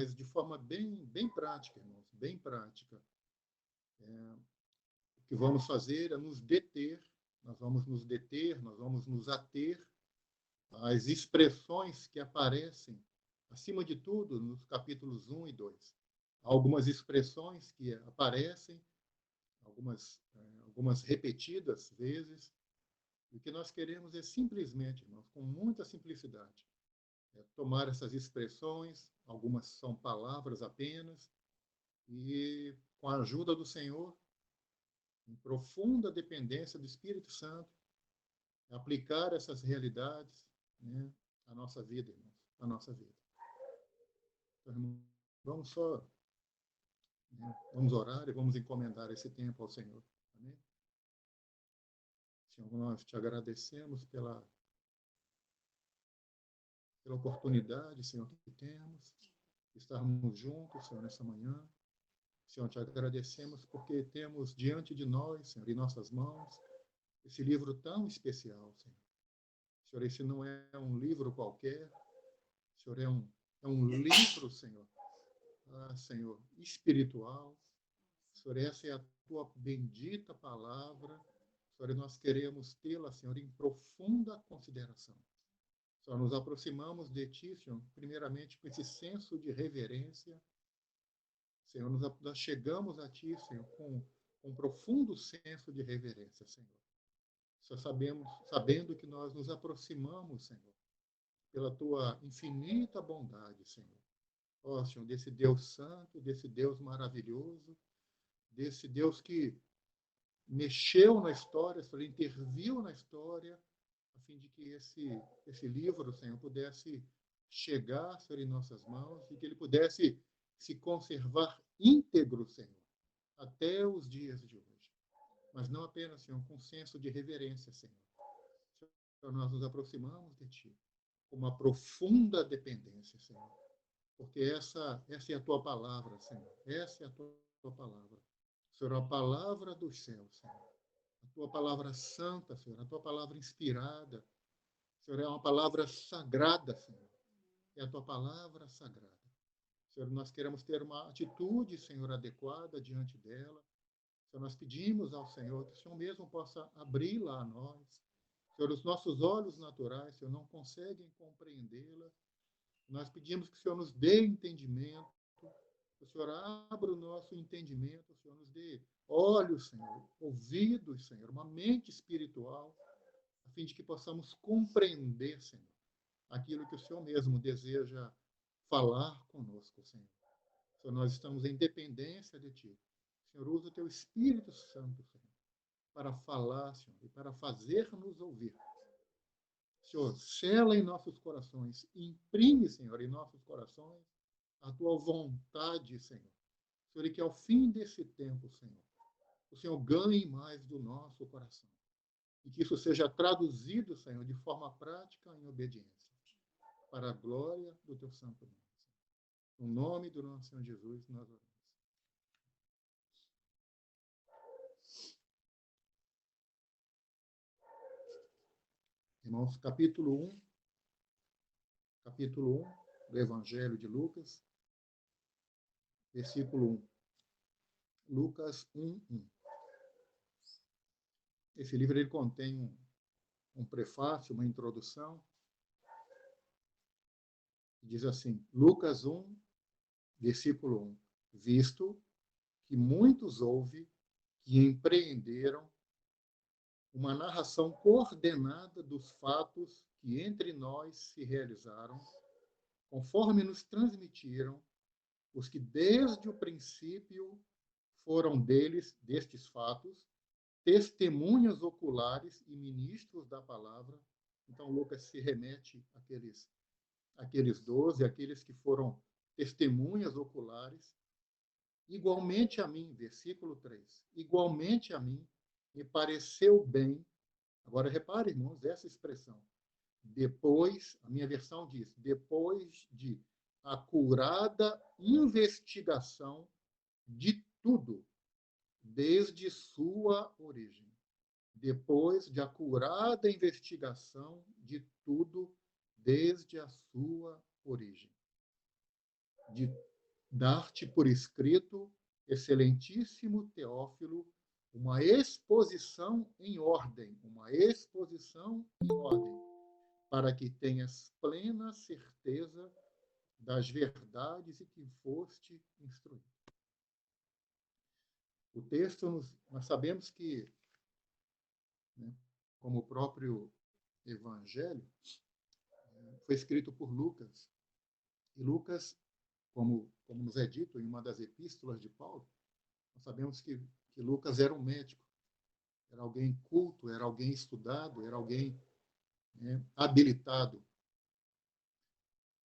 mas de forma bem prática, irmãos, bem prática. O que vamos fazer é nos deter, nós vamos nos ater às expressões que aparecem, acima de tudo, nos capítulos 1 e 2. Há algumas expressões que aparecem, algumas repetidas vezes, e o que nós queremos é simplesmente, irmãos, com muita simplicidade, tomar essas expressões, algumas são palavras apenas, e com a ajuda do Senhor, em profunda dependência do Espírito Santo, aplicar essas realidades, né, à nossa vida, irmãos, à nossa vida. Então, irmãos, vamos orar e vamos encomendar esse tempo ao Senhor. Amém? Senhor, nós te agradecemos pela oportunidade, Senhor, que temos de estarmos juntos, Senhor, nessa manhã. Senhor, te agradecemos porque temos diante de nós, Senhor, em nossas mãos, esse livro tão especial, Senhor. Senhor, esse não é um livro qualquer, Senhor, é um livro, Senhor, Senhor, espiritual. Senhor, essa é a tua bendita palavra. Senhor, nós queremos tê-la, Senhor, em profunda consideração. Senhor, nos aproximamos de ti, Senhor, primeiramente com esse senso de reverência. Senhor, nós chegamos a ti, Senhor, com um profundo senso de reverência, Senhor. Senhor, sabendo que nós nos aproximamos, Senhor, pela tua infinita bondade, Senhor. Ó, Senhor, desse Deus santo, desse Deus maravilhoso, desse Deus que mexeu na história, Senhor, interviu na história, a fim de que esse livro, Senhor, pudesse chegar, Senhor, em nossas mãos e que ele pudesse se conservar íntegro, Senhor, até os dias de hoje. Mas não apenas, Senhor, com senso de reverência, Senhor. Senhor, nós nos aproximamos de Ti com uma profunda dependência, Senhor. Porque essa é a Tua palavra, Senhor. Essa é a Tua palavra. Senhor, a palavra dos céus, Senhor. A Tua palavra santa, Senhor. A Tua palavra inspirada. Senhor, é uma palavra sagrada, Senhor. É a Tua palavra sagrada. Senhor, nós queremos ter uma atitude, Senhor, adequada diante dela. Senhor, nós pedimos ao Senhor que o Senhor mesmo possa abri-la a nós. Senhor, os nossos olhos naturais, Senhor, não conseguem compreendê-la. Nós pedimos que o Senhor nos dê entendimento, que o Senhor abra o nosso entendimento, o Senhor nos dê olhos, Senhor, ouvidos, Senhor, uma mente espiritual, a fim de que possamos compreender, Senhor, aquilo que o Senhor mesmo deseja falar conosco, Senhor. Senhor, nós estamos em dependência de Ti. Senhor, usa o Teu Espírito Santo, Senhor, para falar, Senhor, e para fazer-nos ouvir. Senhor, sela em nossos corações, imprime, Senhor, em nossos corações a Tua vontade, Senhor. Senhor, e que ao fim desse tempo, Senhor, o Senhor ganhe mais do nosso coração. E que isso seja traduzido, Senhor, de forma prática em obediência, para a glória do Teu santo nome. No nome do nosso Senhor Jesus, nós oramos. Irmãos, capítulo 1 do Evangelho de Lucas, versículo 1. Lucas 1:1. Esse livro ele contém um prefácio, uma introdução. Diz assim, Lucas 1, versículo 1. Visto que muitos houve que empreenderam uma narração coordenada dos fatos que entre nós se realizaram, conforme nos transmitiram os que desde o princípio foram destes fatos, testemunhas oculares e ministros da palavra. Então, Lucas se remete àqueles 12, aqueles que foram testemunhas oculares. Igualmente a mim, versículo 3, igualmente a mim, me pareceu bem, agora repare, irmãos, essa expressão, depois, a minha versão diz, depois de acurada investigação de tudo, desde sua origem. Depois de acurada investigação de tudo, desde a sua origem. De dar-te por escrito, excelentíssimo Teófilo, uma exposição em ordem, para que tenhas plena certeza das verdades e que foste instruído. O texto, nós sabemos que, né, como o próprio Evangelho, foi escrito por Lucas. E Lucas, como nos é dito em uma das epístolas de Paulo, nós sabemos que Lucas era um médico, era alguém culto, era alguém estudado, era alguém, né, habilitado.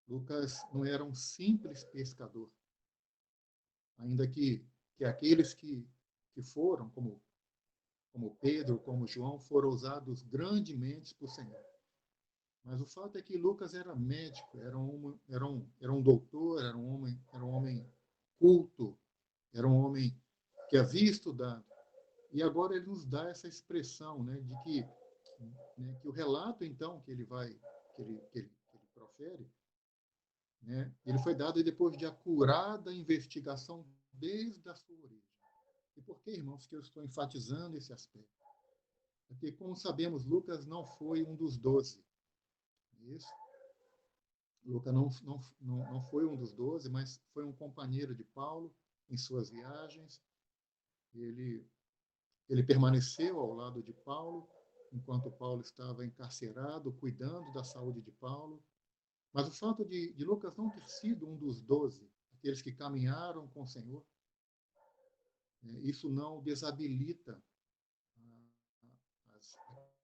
Lucas não era um simples pescador, ainda que aqueles que foram, como Pedro, como João, foram usados grandemente por Senhor. Mas o fato é que Lucas era médico, era um doutor, era um homem culto, era um homem que havia estudado. E agora ele nos dá essa expressão, né, de que o relato, então, que ele profere, né, ele foi dado depois de acurada investigação desde a sua origem. E por que, irmãos, que eu estou enfatizando esse aspecto? Porque, como sabemos, Lucas não foi um dos 12. Isso. Lucas não foi um dos 12, mas foi um companheiro de Paulo em suas viagens. Ele permaneceu ao lado de Paulo, enquanto Paulo estava encarcerado, cuidando da saúde de Paulo. Mas o fato de Lucas não ter sido um dos 12, aqueles que caminharam com o Senhor, isso não desabilita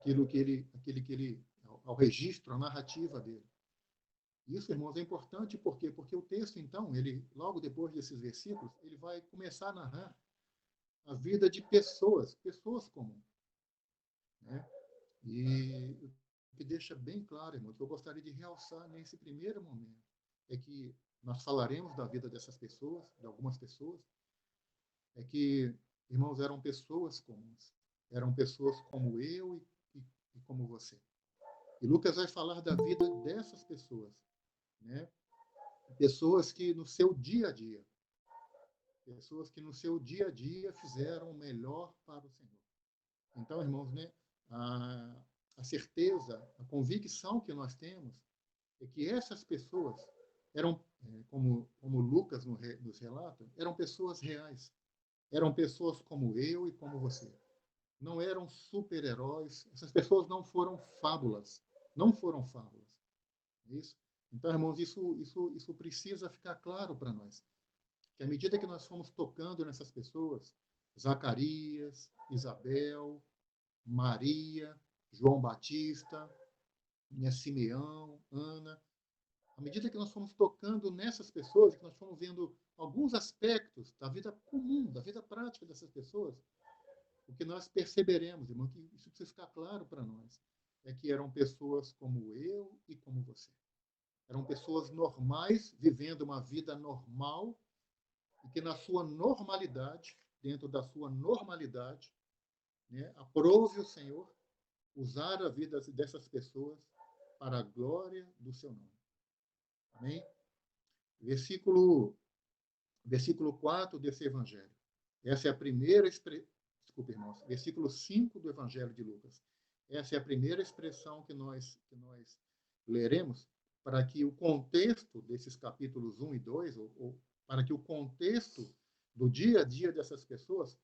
aquele que ele, ao registro, a narrativa dele. Isso, irmãos, é importante por quê? Porque o texto, então, ele, logo depois desses versículos, ele vai começar a narrar a vida de pessoas comuns, né? E o que deixa bem claro, irmão, que eu gostaria de realçar nesse primeiro momento, é que nós falaremos da vida dessas pessoas, de algumas pessoas, é que, irmãos, eram pessoas comuns, eram pessoas como eu e como você. E Lucas vai falar da vida dessas pessoas, né? Pessoas que no seu dia a dia, fizeram o melhor para o Senhor. Então, irmãos, né, a certeza, a convicção que nós temos é que essas pessoas eram, como Lucas nos relata, eram pessoas reais. Eram pessoas como eu e como você. Não eram super-heróis. Essas pessoas não foram fábulas. Não foram fábulas. Isso? Então, irmãos, isso precisa ficar claro para nós. Que à medida que nós fomos tocando nessas pessoas, Zacarias, Isabel, Maria, João Batista, Simeão, Ana, à medida que nós fomos tocando nessas pessoas, que nós fomos vendo alguns aspectos da vida comum, da vida prática dessas pessoas, o que nós perceberemos, irmão, que isso precisa ficar claro para nós, é que eram pessoas como eu e como você. Eram pessoas normais, vivendo uma vida normal, e que na sua normalidade, dentro da sua normalidade, né, aprove o Senhor usar a vida dessas pessoas para a glória do seu nome. Amém? Versículo 4 desse evangelho. Essa é a primeira expressão. Desculpe, irmãos. Versículo 5 do evangelho de Lucas. Essa é a primeira expressão que nós leremos para que o contexto desses capítulos 1 e 2, ou para que o contexto do dia a dia dessas pessoas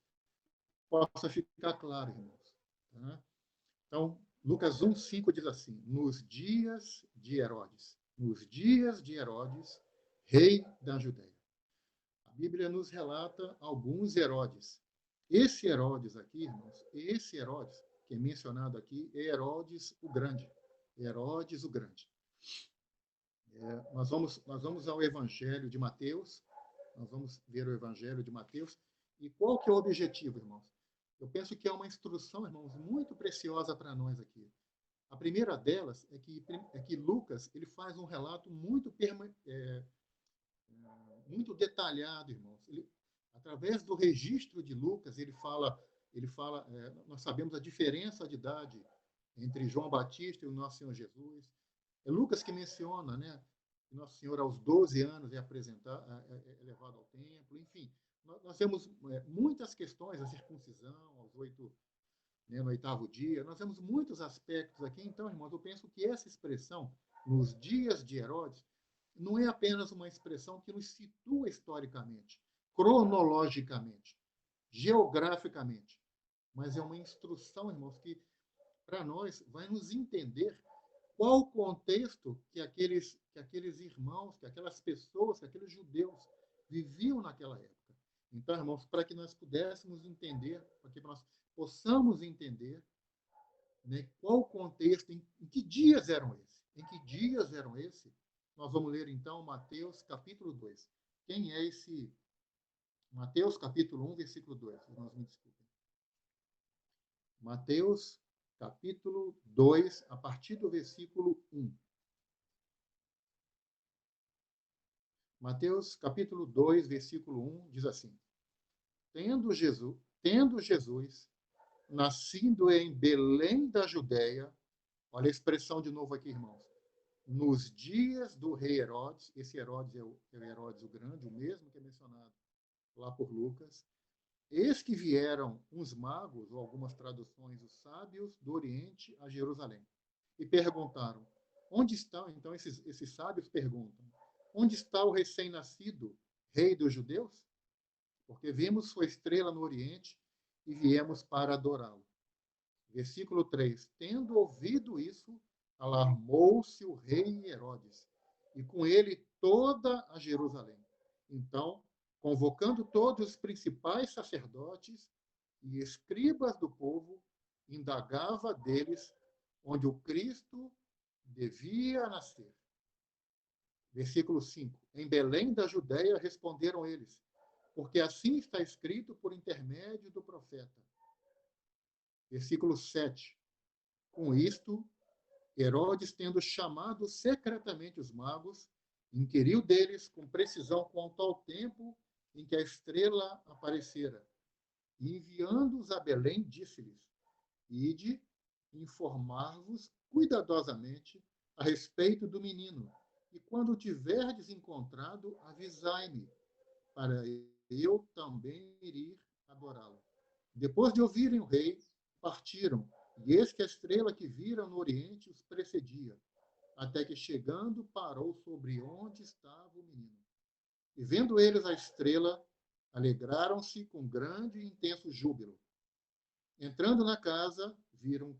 possa ficar claro, irmãos. Tá? Então, Lucas 1, 5 diz assim: nos dias de Herodes, rei da Judéia. A Bíblia nos relata alguns Herodes. Esse Herodes aqui, irmãos, esse Herodes que é mencionado aqui é Herodes o Grande. Herodes o Grande. Nós vamos ao Evangelho de Mateus, nós vamos ver o Evangelho de Mateus, e qual que é o objetivo, irmãos? Eu penso que é uma instrução, irmãos, muito preciosa para nós aqui. A primeira delas é que Lucas ele faz um relato muito detalhado, irmãos. Através do registro de Lucas, nós sabemos a diferença de idade entre João Batista e o nosso Senhor Jesus. É Lucas que menciona, né, Nosso Senhor, aos 12 anos, é levado ao templo. Enfim, nós temos muitas questões, a circuncisão, aos 8, né, no 8º dia. Nós temos muitos aspectos aqui. Então, irmãos, eu penso que essa expressão, nos dias de Herodes, não é apenas uma expressão que nos situa historicamente, cronologicamente, geograficamente, mas é uma instrução, irmãos, que para nós vai nos entender qual o contexto que aqueles irmãos, que aquelas pessoas, que aqueles judeus viviam naquela época. Então, irmãos, para que nós pudéssemos entender, para que nós possamos entender, né, qual o contexto, em que dias eram esses? Em que dias eram esses? Nós vamos ler, então, Mateus, capítulo 2. Quem é esse? Mateus, capítulo 1, versículo 2. Irmãos, me desculpem. Mateus, capítulo 2, a partir do versículo 1. Mateus, capítulo 2, versículo 1, diz assim: Tendo Jesus nascido em Belém da Judéia, olha a expressão de novo aqui, irmãos, nos dias do rei Herodes, esse Herodes é o Herodes o Grande, o mesmo que é mencionado lá por Lucas, eis que vieram uns magos, ou algumas traduções, os sábios do Oriente a Jerusalém, e perguntaram, onde estão, então esses sábios perguntam, onde está o recém-nascido rei dos judeus? Porque vimos sua estrela no Oriente e viemos para adorá-lo. Versículo 3. Tendo ouvido isso, alarmou-se o rei Herodes, e com ele toda a Jerusalém. Então, convocando todos os principais sacerdotes e escribas do povo, indagava deles onde o Cristo devia nascer. Versículo 5. Em Belém da Judéia responderam eles, porque assim está escrito por intermédio do profeta. Versículo 7. Com isto, Herodes, tendo chamado secretamente os magos, inquiriu deles com precisão quanto ao tempo em que a estrela aparecera. E enviando-os a Belém, disse-lhes, ide informar-vos cuidadosamente a respeito do menino, e quando o tiverdes encontrado, avisai-me, para eu também ir adorá-lo. Depois de ouvirem o rei, partiram, e eis que a estrela que viram no oriente os precedia, até que, chegando, parou sobre onde estava o menino. E vendo eles a estrela, alegraram-se com grande e intenso júbilo. Entrando na casa, viram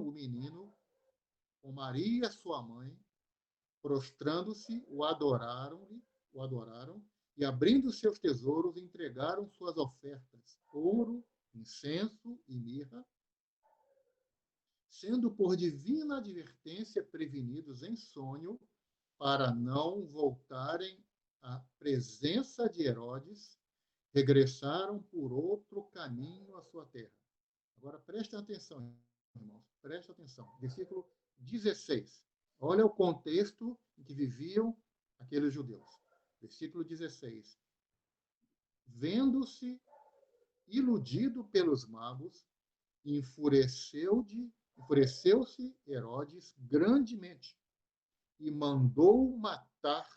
o menino com Maria, sua mãe, prostrando-se, o adoraram, e abrindo seus tesouros, entregaram suas ofertas, ouro, incenso e mirra, sendo por divina advertência prevenidos em sonho, para não voltarem à presença de Herodes, regressaram por outro caminho à sua terra. Agora prestem atenção, irmãos, prestem atenção. Versículo 16. Olha o contexto em que viviam aqueles judeus. Versículo 16. Vendo-se iludido pelos magos, enfureceu-se Herodes grandemente e mandou matar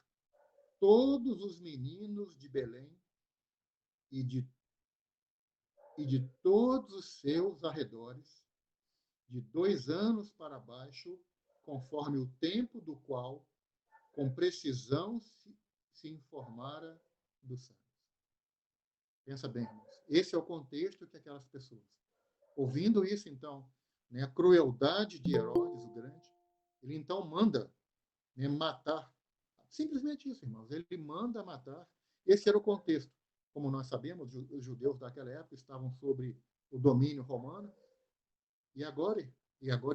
todos os meninos de Belém e de todos os seus arredores, de 2 anos para baixo, conforme o tempo do qual, com precisão, se informara dos sábios. Pensa bem, irmãos. Esse é o contexto que aquelas pessoas. Ouvindo isso, então, né, a crueldade de Herodes o Grande, ele então manda, né, matar. Simplesmente isso, irmãos. Ele manda matar. Esse era o contexto. Como nós sabemos, os judeus daquela época estavam sob o domínio romano. E agora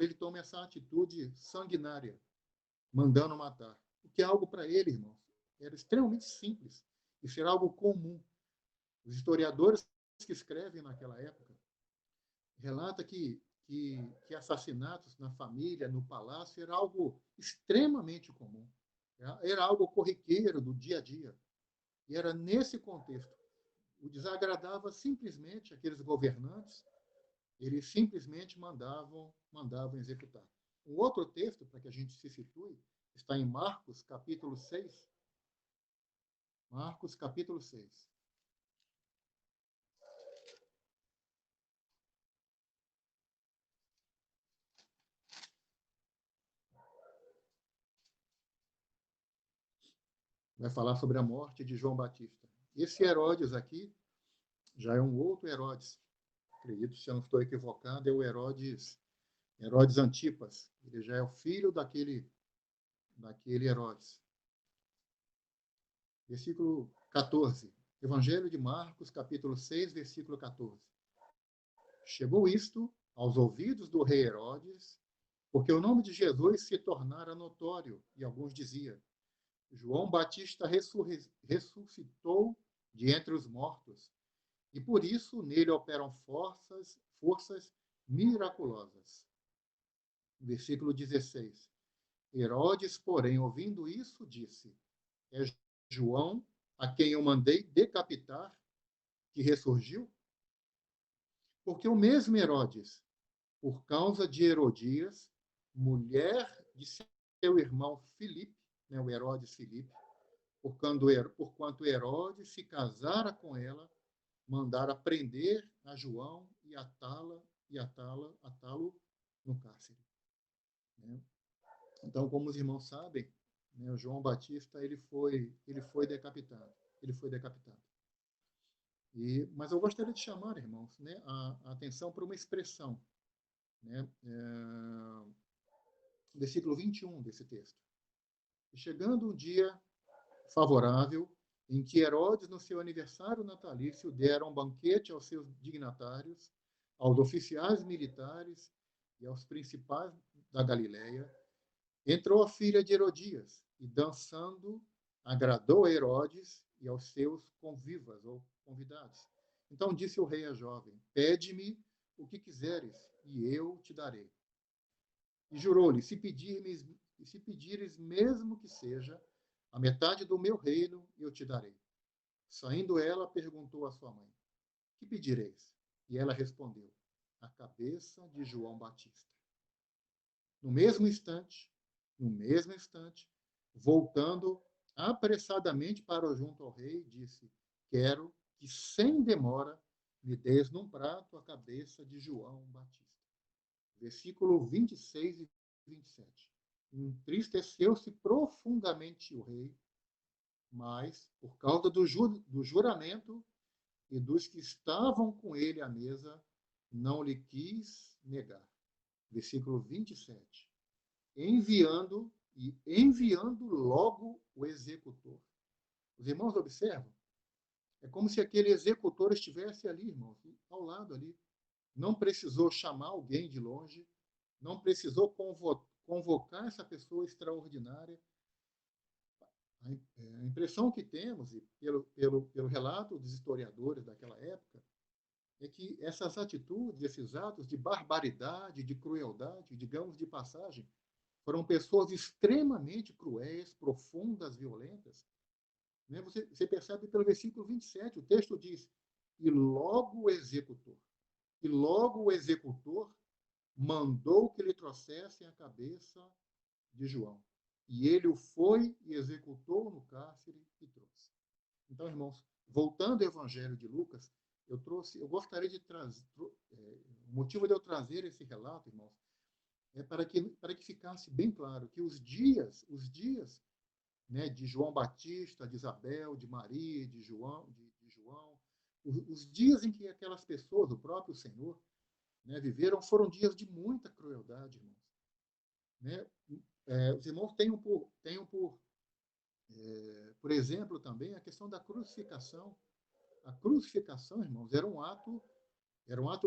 ele toma essa atitude sanguinária, mandando matar. O que é algo para ele, irmãos, era extremamente simples. Isso era algo comum. Os historiadores que escrevem naquela época relata que assassinatos na família, no palácio, era algo extremamente comum. Era algo corriqueiro do dia a dia. E era nesse contexto. O desagradava simplesmente aqueles governantes, eles simplesmente mandavam executar. Um outro texto, para que a gente se situe, Está em Marcos, capítulo 6. Marcos, capítulo 6. Vai falar sobre a morte de João Batista. Esse Herodes aqui já é um outro Herodes. Acredito, se eu não estou equivocado, é o Herodes Antipas. Ele já é o filho daquele Herodes. Versículo 14. Evangelho de Marcos, capítulo 6, versículo 14. Chegou isto aos ouvidos do rei Herodes, porque o nome de Jesus se tornara notório, e alguns diziam: João Batista ressuscitou de entre os mortos, e por isso nele operam forças miraculosas. Versículo 16. Herodes, porém, ouvindo isso, disse: É João, a quem eu mandei decapitar, que ressurgiu? Porque o mesmo Herodes, por causa de Herodias, mulher de seu irmão Filipe, né, o Herodes Filipe, porquanto Herodes se casara com ela, mandara prender a João e atá-lo no cárcere. Né? Então, como os irmãos sabem, né, o João Batista ele foi decapitado. Ele foi decapitado. Mas eu gostaria de chamar, irmãos, né, a atenção para uma expressão, né, versículo 21 desse texto. Chegando um dia favorável, em que Herodes, no seu aniversário natalício, dera um banquete aos seus dignatários, aos oficiais militares e aos principais da Galileia, entrou a filha de Herodias e, dançando, agradou a Herodes e aos seus convivas ou convidados. Então disse o rei à jovem: Pede-me o que quiseres, e eu te darei. E jurou-lhe: se pedires mesmo que seja a metade do meu reino, eu te darei. Saindo ela, perguntou à sua mãe: Que pedireis? E ela respondeu: A cabeça de João Batista. No mesmo instante, voltando apressadamente para junto ao rei, disse: Quero que sem demora me des num prato a cabeça de João Batista. Versículo 26 e 27. Entristeceu-se profundamente o rei, mas, por causa do juramento e dos que estavam com ele à mesa, não lhe quis negar. Versículo 27. Enviando logo o executor. Os irmãos observam? É como se aquele executor estivesse ali, irmãos, ao lado ali. Não precisou chamar alguém de longe, não precisou convocar essa pessoa extraordinária. A impressão que temos, e pelo relato dos historiadores daquela época, é que essas atitudes, esses atos de barbaridade, de crueldade, digamos de passagem, foram pessoas extremamente cruéis, profundas, violentas. Né? Você percebe pelo versículo 27, o texto diz: e logo o executor mandou que lhe trouxessem a cabeça de João. E ele o foi e executou no cárcere e trouxe. Então, irmãos, voltando ao Evangelho de Lucas, eu gostaria de trazer, o motivo de eu trazer esse relato, irmãos, é para que ficasse bem claro que os dias, né, de João Batista, de Isabel, de Maria, de João, os dias em que aquelas pessoas, o próprio Senhor, né, viveram, foram dias de muita crueldade, irmãos. Né? Os irmãos por exemplo, também a questão da crucificação. A crucificação, irmãos, era um ato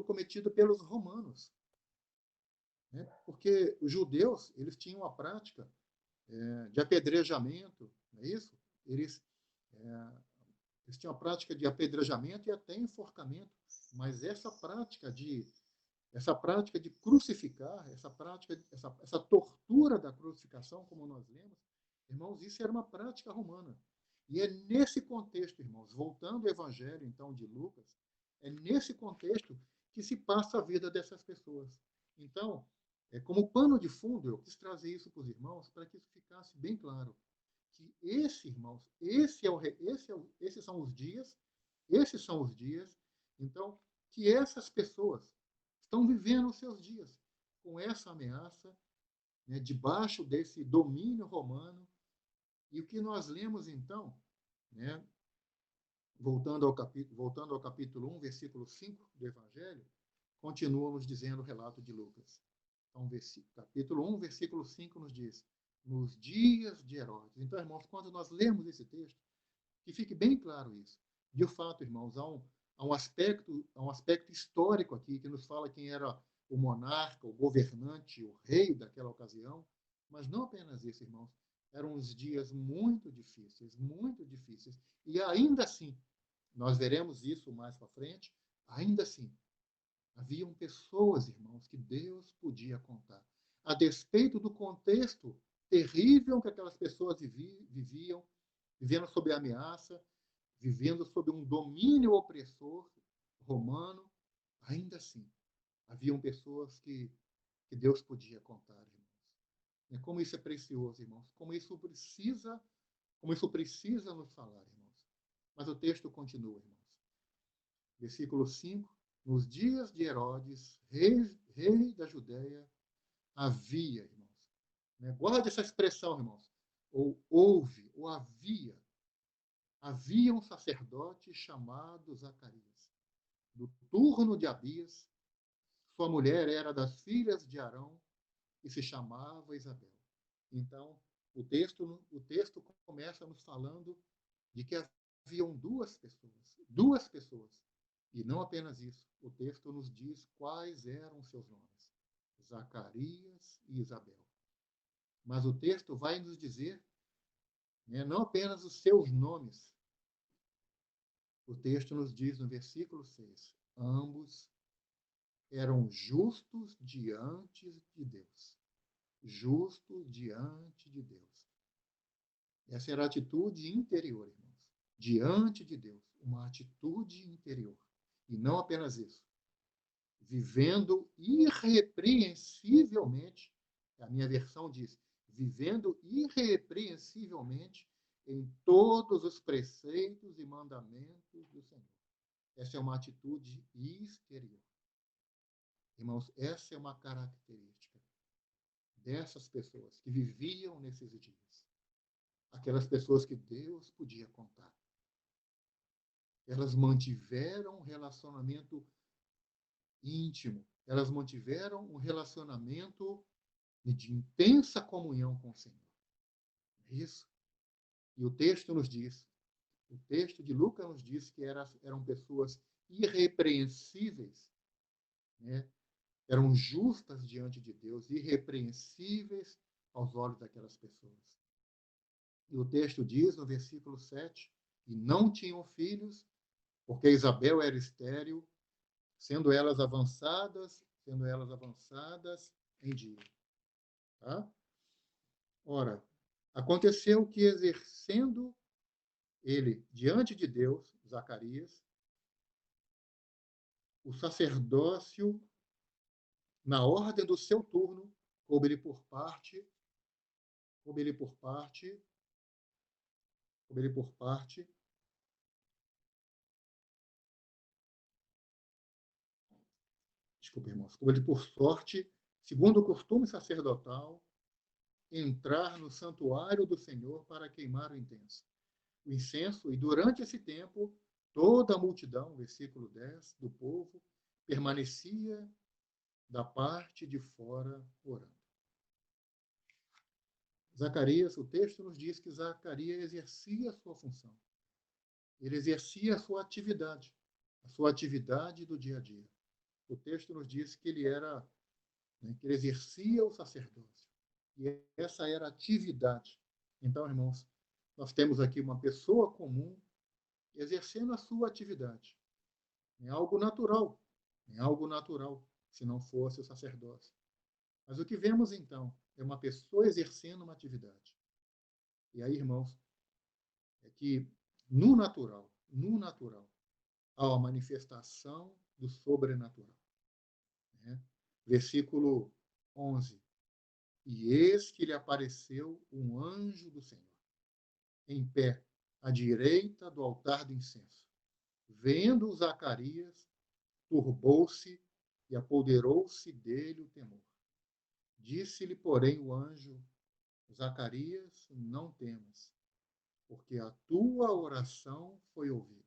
cometido pelos romanos, né? Porque os judeus eles tinham a prática de apedrejamento, não é isso? Eles tinham a prática de apedrejamento e até enforcamento, mas essa prática de crucificar, essa tortura da crucificação, como nós lemos, irmãos, isso era uma prática romana. E é nesse contexto, irmãos, voltando ao Evangelho, então, de Lucas, é nesse contexto que se passa a vida dessas pessoas. Então, Como pano de fundo, eu quis trazer isso para os irmãos para que isso ficasse bem claro. Que irmãos, esses são os dias, então, que essas pessoas estão vivendo os seus dias com essa ameaça, né, debaixo desse domínio romano. E o que nós lemos, então, né, voltando ao capítulo 1, versículo 5 do Evangelho, continua nos dizendo o relato de Lucas. Então, capítulo 1, versículo 5 nos diz: nos dias de Herodes. Então, irmãos, quando nós lemos esse texto, que fique bem claro isso. De fato, irmãos, há um aspecto histórico aqui que nos fala quem era o monarca, o governante, o rei daquela ocasião, mas não apenas isso, irmãos. Eram uns dias muito difíceis, muito difíceis. E ainda assim, nós veremos isso mais para frente, ainda assim, haviam pessoas, irmãos, que Deus podia contar. A despeito do contexto terrível que aquelas pessoas viviam, vivendo sob ameaça, vivendo sob um domínio opressor romano, ainda assim, haviam pessoas que Deus podia contar, irmãos. Como isso é precioso, irmãos. Como isso precisa nos falar, irmãos. Mas o texto continua, irmãos. Versículo 5. Nos dias de Herodes, rei da Judéia, havia, irmãos. Guarde essa expressão, irmãos. Ou houve, ou havia um sacerdote chamado Zacarias, do turno de Abias. Sua mulher era das filhas de Arão e se chamava Isabel. Então, o texto começa nos falando de que haviam duas pessoas. E não apenas isso, o texto nos diz quais eram seus nomes: Zacarias e Isabel. Mas o texto vai nos dizer, né, não apenas os seus nomes. O texto nos diz no versículo 6: ambos eram justos diante de Deus. Justos diante de Deus. Essa era a atitude interior, irmãos. Diante de Deus. Uma atitude interior. E não apenas isso. Vivendo irrepreensivelmente, a minha versão diz, vivendo irrepreensivelmente em todos os preceitos e mandamentos do Senhor. Essa é uma atitude exterior. Irmãos, essa é uma característica dessas pessoas que viviam nesses dias. Aquelas pessoas que Deus podia contar. Elas mantiveram um relacionamento íntimo. Elas mantiveram um relacionamento de intensa comunhão com o Senhor. Isso. E o texto de Lucas nos diz que eram pessoas irrepreensíveis, né? Eram justas diante de Deus, irrepreensíveis aos olhos daquelas pessoas. E o texto diz, no versículo 7, e não tinham filhos, porque Isabel era estéril, sendo elas avançadas em dia. Tá? Ora, aconteceu que, exercendo ele diante de Deus, Zacarias, o sacerdócio, na ordem do seu turno, coube-lhe por parte, desculpe, irmãos, coube-lhe por sorte, segundo o costume sacerdotal, entrar no santuário do Senhor para queimar o incenso, e durante esse tempo, toda a multidão, versículo 10, do povo, permanecia da parte de fora orando. Zacarias, o texto nos diz que Zacarias exercia a sua função. Ele exercia a sua atividade do dia a dia. O texto nos diz que ele era, né, que ele exercia o sacerdócio. E essa era a atividade. Então, irmãos, nós temos aqui uma pessoa comum exercendo a sua atividade. É algo natural, se não fosse o sacerdócio. Mas o que vemos, então, é uma pessoa exercendo uma atividade. E aí, irmãos, é que no natural, há uma manifestação do sobrenatural. Né? Versículo 11. E eis que lhe apareceu um anjo do Senhor, em pé, à direita do altar do incenso. Vendo Zacarias, turbou-se e apoderou-se dele o temor. Disse-lhe, porém, o anjo: Zacarias, não temas, porque a tua oração foi ouvida.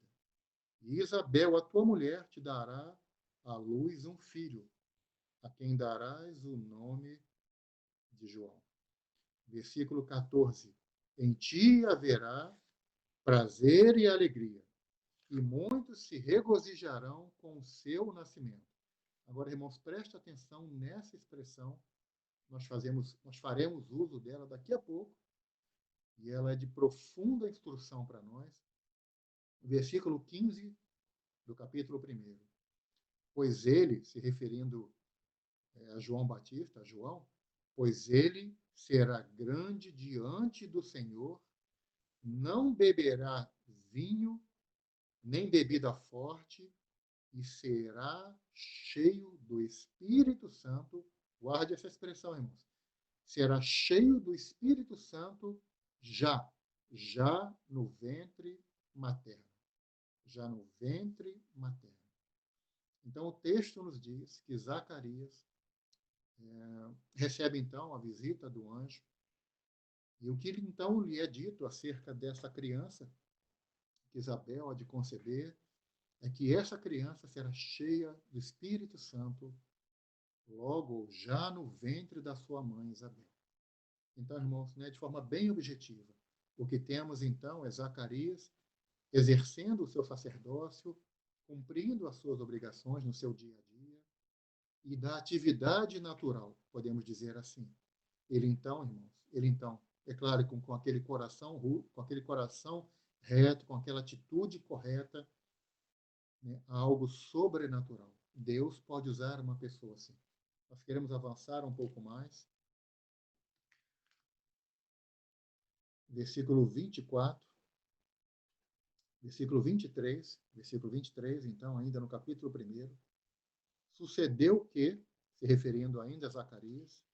E Isabel, a tua mulher, te dará à luz um filho, a quem darás o nome de João. Versículo 14. Em ti haverá prazer e alegria, e muitos se regozijarão com o seu nascimento. Agora, irmãos, preste atenção nessa expressão. Nós faremos uso dela daqui a pouco, e ela é de profunda instrução para nós. Versículo 15 do capítulo 1. Pois ele, se referindo a João Batista, a João, pois ele será grande diante do Senhor, não beberá vinho, nem bebida forte, e será cheio do Espírito Santo. Guarde essa expressão, irmãos. Será cheio do Espírito Santo já no ventre materno. Já no ventre materno. Então, o texto nos diz que Zacarias recebe, então, a visita do anjo. E o que, então, lhe é dito acerca dessa criança que Isabel há de conceber é que essa criança será cheia do Espírito Santo logo já no ventre da sua mãe Isabel. Então, irmãos, né, de forma bem objetiva, o que temos, então, é Zacarias exercendo o seu sacerdócio, cumprindo as suas obrigações no seu dia a dia, e da atividade natural, podemos dizer assim. Ele então, irmãos, é claro, com aquele coração reto, com aquela atitude correta, né, algo sobrenatural. Deus pode usar uma pessoa assim. Nós queremos avançar um pouco mais. Versículo 24, versículo 23, então, ainda no capítulo 1. Sucedeu que, se referindo ainda a Zacarias,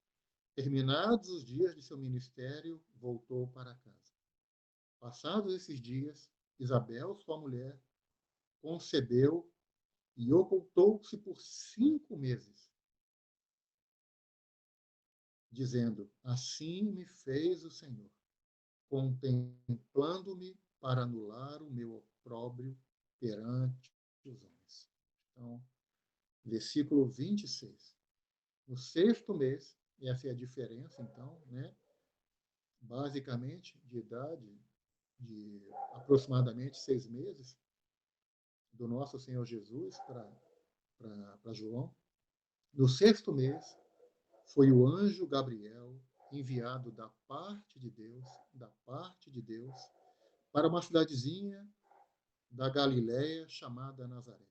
terminados os dias de seu ministério, voltou para casa. Passados esses dias, Isabel, sua mulher, concebeu e ocultou-se por 5 meses, dizendo: Assim me fez o Senhor, contemplando-me para anular o meu opróbrio perante os homens. Então, versículo 26. No 6º mês, essa é a diferença, então, né? Basicamente, de idade de aproximadamente 6 meses, do nosso Senhor Jesus para João. No 6º mês, foi o anjo Gabriel enviado da parte de Deus, para uma cidadezinha da Galiléia chamada Nazaré,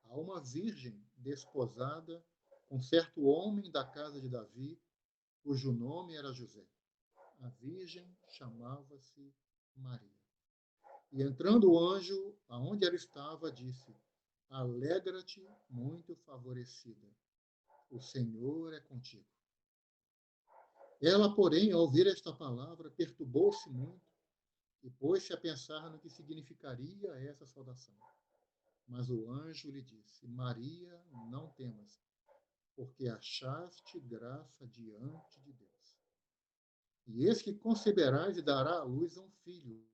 a uma virgem desposada com certo homem da casa de Davi, cujo nome era José. A virgem chamava-se Maria. E entrando o anjo, aonde ela estava, disse: Alegra-te, muito favorecida, o Senhor é contigo. Ela, porém, ao ouvir esta palavra, perturbou-se muito e pôs-se a pensar no que significaria essa saudação. Mas o anjo lhe disse: Maria, não temas, porque achaste graça diante de Deus. E eis que conceberás e darás à luz a um filho,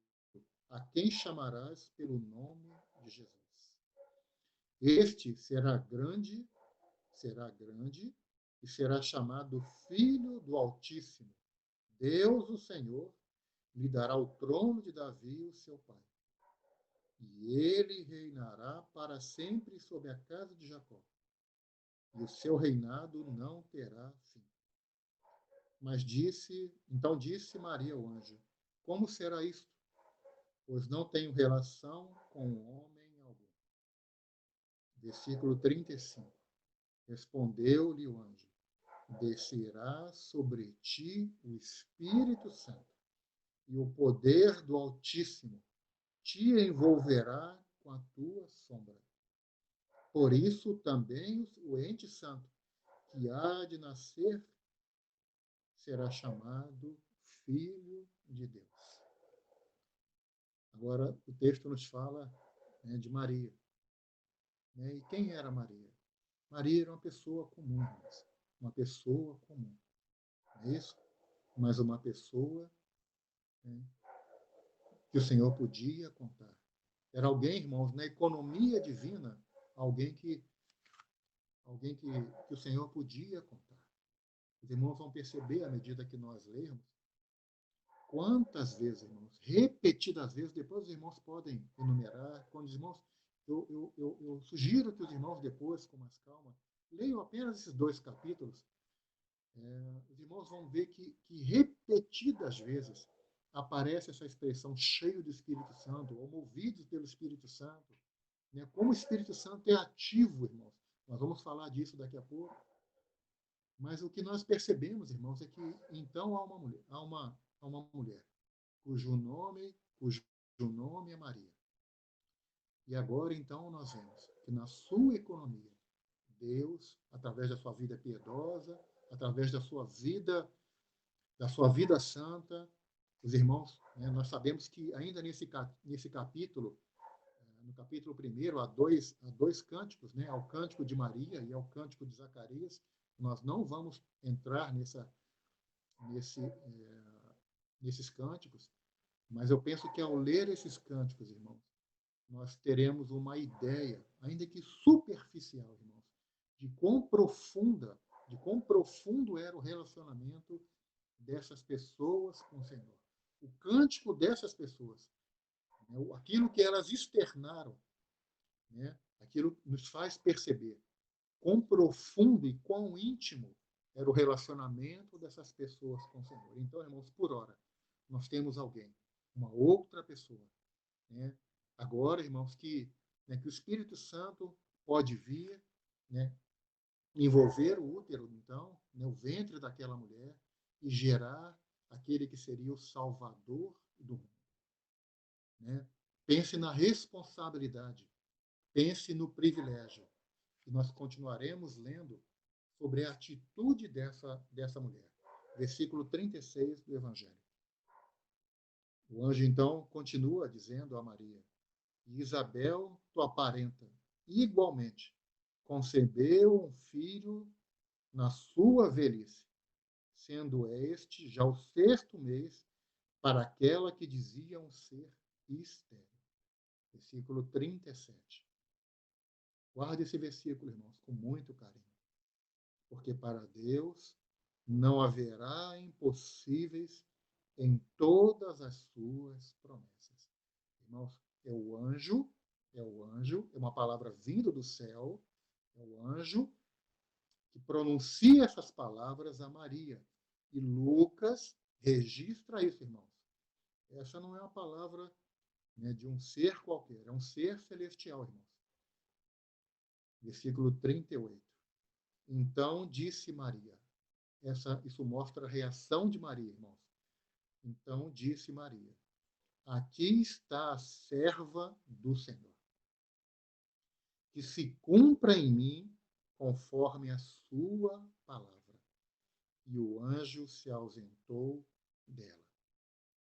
a quem chamarás pelo nome de Jesus. Este será grande e será chamado Filho do Altíssimo. Deus, o Senhor, lhe dará o trono de Davi, o seu pai. E ele reinará para sempre sobre a casa de Jacó. E o seu reinado não terá fim. Então disse Maria ao anjo: Como será isto? Pois não tenho relação com homem algum. Versículo 35. Respondeu-lhe o anjo: Descerá sobre ti o Espírito Santo, e o poder do Altíssimo te envolverá com a tua sombra. Por isso também o ente santo, que há de nascer será chamado Filho de Deus. Agora, o texto nos fala, né, de Maria. Né? E quem era Maria? Maria era uma pessoa comum, irmãos. Uma pessoa comum. Não é isso? Mas uma pessoa, né, que o Senhor podia contar. Era alguém, irmãos, na economia divina, alguém que, que o Senhor podia contar. Os irmãos vão perceber, à medida que nós lermos, quantas vezes, irmãos, repetidas vezes, depois os irmãos podem enumerar, quando os irmãos, eu sugiro que os irmãos depois, com mais calma, leiam apenas esses 2 capítulos. Os irmãos vão ver que repetidas vezes aparece essa expressão cheio do Espírito Santo, ou movidos pelo Espírito Santo. Né? Como o Espírito Santo é ativo, irmãos. Nós vamos falar disso daqui a pouco. Mas o que nós percebemos, irmãos, é que então há uma mulher cujo nome é Maria. E agora, então, nós vemos que na sua economia, Deus, através da sua vida piedosa, através da sua vida santa, os irmãos, né, nós sabemos que ainda nesse capítulo, no capítulo 1, há dois cânticos, né, ao cântico de Maria e ao cântico de Zacarias. Nós não vamos entrar nesses cânticos, mas eu penso que ao ler esses cânticos, irmãos, nós teremos uma ideia, ainda que superficial, irmãos, de quão profundo era o relacionamento dessas pessoas com o Senhor. O cântico dessas pessoas, né, aquilo que elas externaram, né, aquilo nos faz perceber quão profundo e quão íntimo era o relacionamento dessas pessoas com o Senhor. Então, irmãos, por ora, nós temos alguém, uma outra pessoa, né? Agora, irmãos, né, que o Espírito Santo pode vir, né, envolver o útero, então, né, o ventre daquela mulher e gerar aquele que seria o Salvador do mundo. Né? Pense na responsabilidade, pense no privilégio. E nós continuaremos lendo sobre a atitude dessa mulher. Versículo 36 do Evangelho. O anjo, então, continua dizendo a Maria: e Isabel, tua parenta, igualmente, concebeu um filho na sua velhice, sendo este já o 6º mês para aquela que diziam ser estéril. Versículo 37. Guarde esse versículo, irmãos, com muito carinho. Porque para Deus não haverá impossíveis em todas as suas promessas. Irmãos, é uma palavra vinda do céu, é o anjo que pronuncia essas palavras a Maria. E Lucas registra isso, irmãos. Essa não é uma palavra, né, de um ser qualquer, é um ser celestial, irmãos. Versículo 38. Então disse Maria. Isso mostra a reação de Maria, irmãos. Então disse Maria: aqui está a serva do Senhor. Que se cumpra em mim conforme a sua palavra. E o anjo se ausentou dela.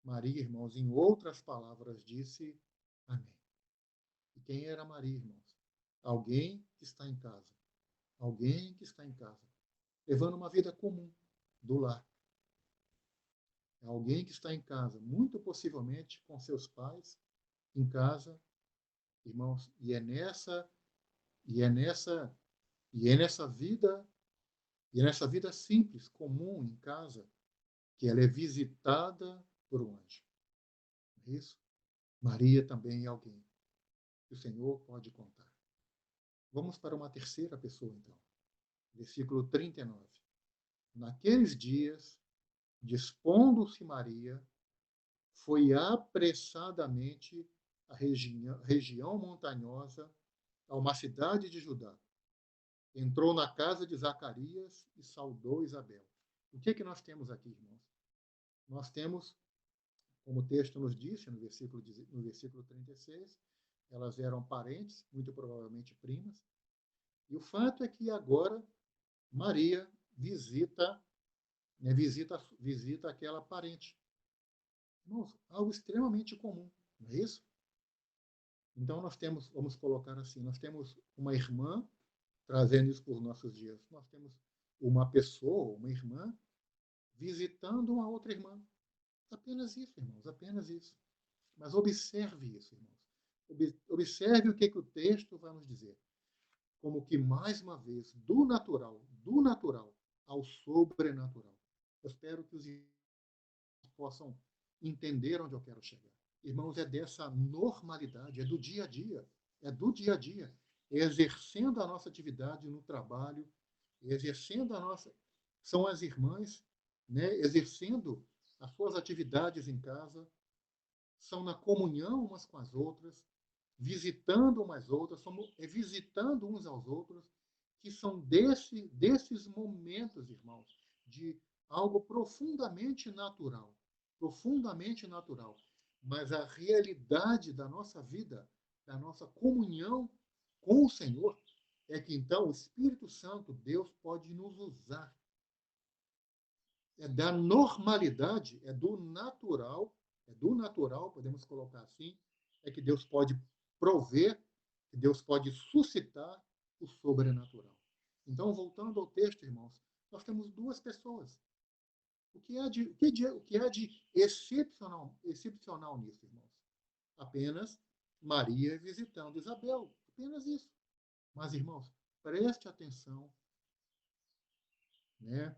Maria, irmãos, em outras palavras, disse amém. E quem era Maria, irmãos? Alguém que está em casa. Alguém que está em casa, levando uma vida comum do lar. É alguém que está em casa, muito possivelmente com seus pais, em casa, irmãos, e é nessa vida simples, comum em casa, que ela é visitada por um anjo. É isso? Maria também é alguém que o Senhor pode contar. Vamos para uma terceira pessoa, então. Versículo 39. Naqueles dias, dispondo-se Maria, foi apressadamente à região montanhosa, a uma cidade de Judá. Entrou na casa de Zacarias e saudou Isabel. O que nós temos aqui, irmãos? Nós temos, como o texto nos disse, no versículo 36, elas eram parentes, muito provavelmente primas. E o fato é que agora Maria visita né, visita aquela parente. Irmãos, algo extremamente comum, não é isso? Então, nós temos, vamos colocar assim, nós temos uma irmã trazendo isso por nossos dias. Nós temos uma pessoa, uma irmã, visitando uma outra irmã. Apenas isso, irmãos, apenas isso. Mas observe isso, irmãos. Observe o que o texto vai nos dizer. Como que, mais uma vez, do natural ao sobrenatural. Eu espero que os irmãos possam entender onde eu quero chegar. Irmãos, é dessa normalidade, é do dia a dia, é do dia a dia, é exercendo a nossa atividade no trabalho, exercendo a nossa. São as irmãs, né, exercendo as suas atividades em casa, são na comunhão umas com as outras, visitando umas outras, somos, visitando uns aos outros, que são desses momentos, irmãos, de algo profundamente natural. Mas a realidade da nossa vida, da nossa comunhão com o Senhor, é que então o Espírito Santo, Deus, pode nos usar. É da normalidade, é do natural, podemos colocar assim, é que Deus pode prover, que Deus pode suscitar o sobrenatural. Então, voltando ao texto, irmãos, nós temos duas pessoas. O que há de excepcional nisso, irmãos? Apenas Maria visitando Isabel. Apenas isso. Mas, irmãos, preste atenção, né?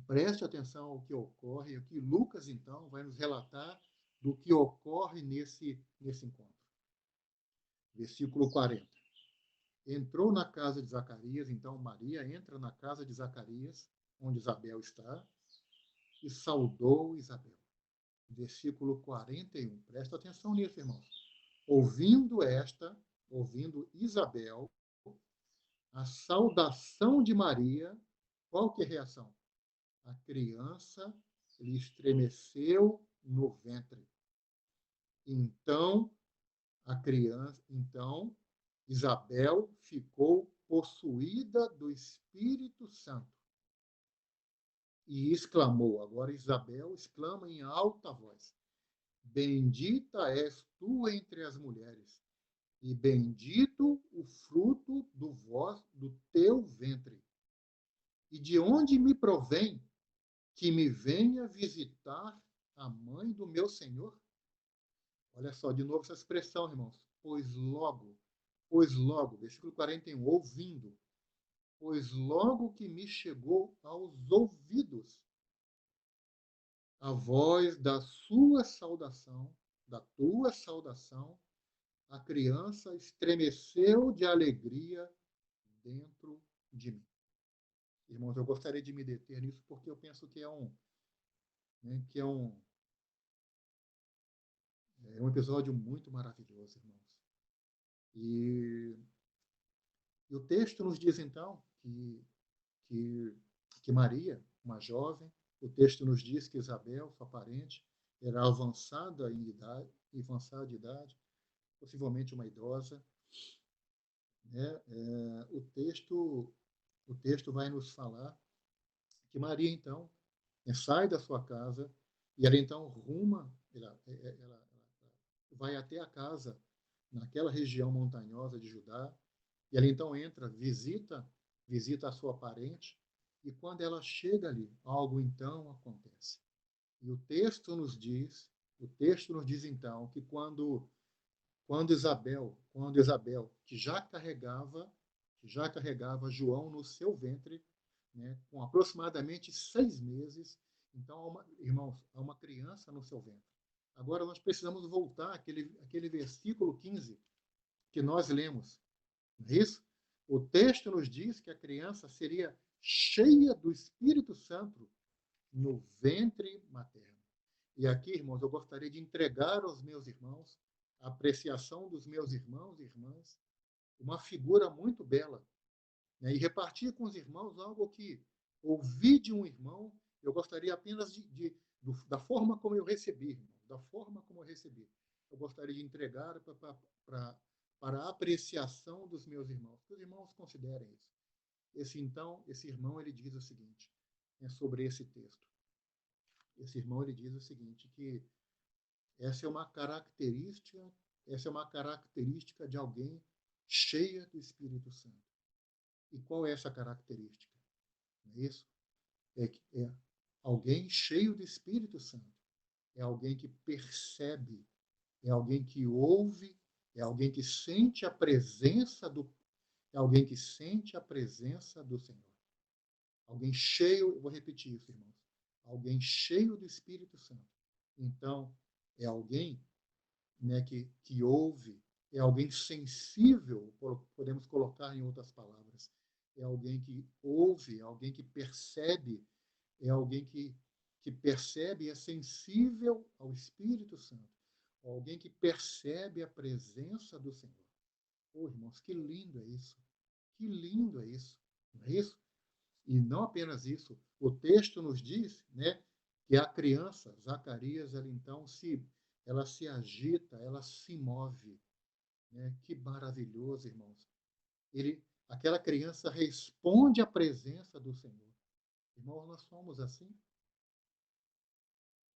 Preste atenção ao que ocorre, o que Lucas, então, vai nos relatar do que ocorre nesse encontro. Versículo 40. Entrou na casa de Zacarias, então Maria entra na casa de Zacarias, onde Isabel está, e saudou Isabel. Versículo 41. Presta atenção nisso, irmãos. Ouvindo Isabel, a saudação de Maria, qual que é a reação? A criança lhe estremeceu no ventre. Então, Isabel ficou possuída do Espírito Santo e exclamou, agora Isabel exclama em alta voz: Bendita és tu entre as mulheres, e bendito o fruto do teu ventre. E de onde me provém que me venha visitar a mãe do meu Senhor? Olha só, de novo essa expressão, irmãos. Pois logo, versículo 41, ouvindo, pois logo que me chegou aos ouvidos a voz da tua saudação, a criança estremeceu de alegria dentro de mim. Irmãos, eu gostaria de me deter nisso porque eu penso que é um episódio muito maravilhoso, irmãos. E o texto nos diz, então, que Maria, uma jovem, o texto nos diz que Isabel, sua parente, era avançada de idade, possivelmente uma idosa. Né? O texto vai nos falar que Maria, então, sai da sua casa e ela, então, ela vai até a casa naquela região montanhosa de Judá, e ela, então, visita a sua parente, e quando ela chega ali, algo, então, acontece. E o texto nos diz, então, que quando Isabel, que já carregava João no seu ventre, né, com aproximadamente 6 meses, então, irmãos, há uma criança no seu ventre. Agora nós precisamos voltar àquele versículo 15 que nós lemos, não é isso? O texto nos diz que a criança seria cheia do Espírito Santo no ventre materno. E aqui, irmãos, eu gostaria de entregar aos meus irmãos, a apreciação dos meus irmãos e irmãs, uma figura muito bela, né? E repartir com os irmãos algo que ouvi de um irmão, eu gostaria apenas da forma como eu recebi, irmãos, da forma como eu recebi. Eu gostaria de entregar para a apreciação dos meus irmãos. Que os irmãos considerem isso. Esse irmão, ele diz o seguinte: sobre esse texto. Esse irmão ele diz o seguinte, que essa é uma característica de alguém cheia do Espírito Santo. E qual é essa característica? Não é isso? É alguém cheio do Espírito Santo. É alguém que percebe, é alguém que ouve, é alguém que sente a presença é alguém que sente a presença do Senhor. Alguém cheio, eu vou repetir isso, irmãos. Alguém cheio do Espírito Santo. Então, é alguém, né, que ouve, é alguém sensível, podemos colocar em outras palavras. É alguém que ouve, é alguém que percebe, é alguém que percebe e é sensível ao Espírito Santo. Alguém que percebe a presença do Senhor. Oh, irmãos, que lindo é isso. Que lindo é isso. Não é isso? E não apenas isso, o texto nos diz, né, que a criança, Zacarias, ela se agita, ela se move, né? Que maravilhoso, irmãos. Aquela criança responde à presença do Senhor. Irmãos, nós somos assim.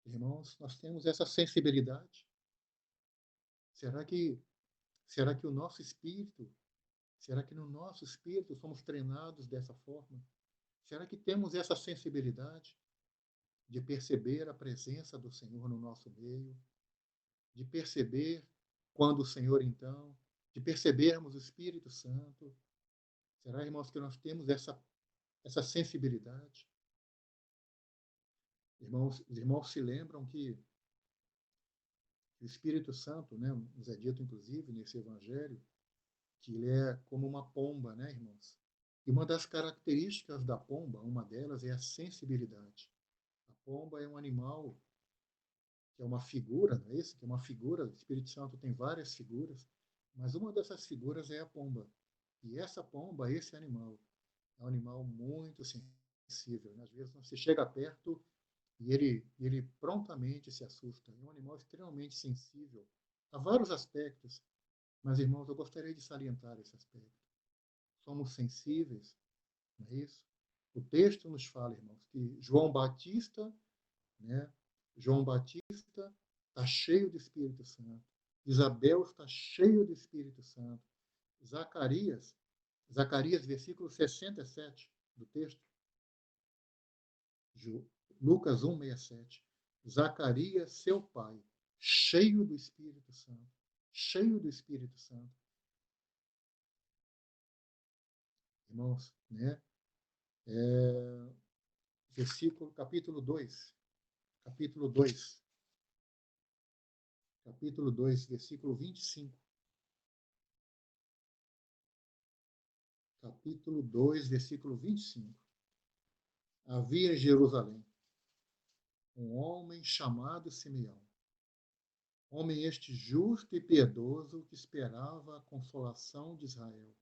Irmãos, nós temos essa sensibilidade. Será que será que o nosso espírito, será que no nosso espírito somos treinados dessa forma? Será que temos essa sensibilidade de perceber a presença do Senhor no nosso meio, de perceber quando o Senhor, então, de percebermos o Espírito Santo? Será, irmãos, que nós temos essa sensibilidade? Os irmãos se lembram que o Espírito Santo, né, nos é dito, inclusive, nesse Evangelho, que ele é como uma pomba, né, irmãos? E uma das características da pomba, uma delas é a sensibilidade. A pomba é um animal que é uma figura, não é isso? Que é uma figura, o Espírito Santo tem várias figuras, mas uma dessas figuras é a pomba. E essa pomba, esse animal, é um animal muito sensível, né? Às vezes você chega perto e ele prontamente se assusta. É um animal extremamente sensível a vários aspectos. Mas, irmãos, eu gostaria de salientar esse aspecto. Somos sensíveis, não é isso? O texto nos fala, irmãos, que João Batista, né? João Batista está cheio do Espírito Santo. Isabel está cheio do Espírito Santo. Zacarias, versículo 67 do texto, Lucas 1:67. Zacarias, seu pai, cheio do Espírito Santo. Cheio do Espírito Santo. Irmãos, né? Capítulo 2. Capítulo 2. Capítulo 2, versículo 25. Capítulo 2, versículo 25. Havia em Jerusalém um homem chamado Simeão. Homem este justo e piedoso que esperava a consolação de Israel.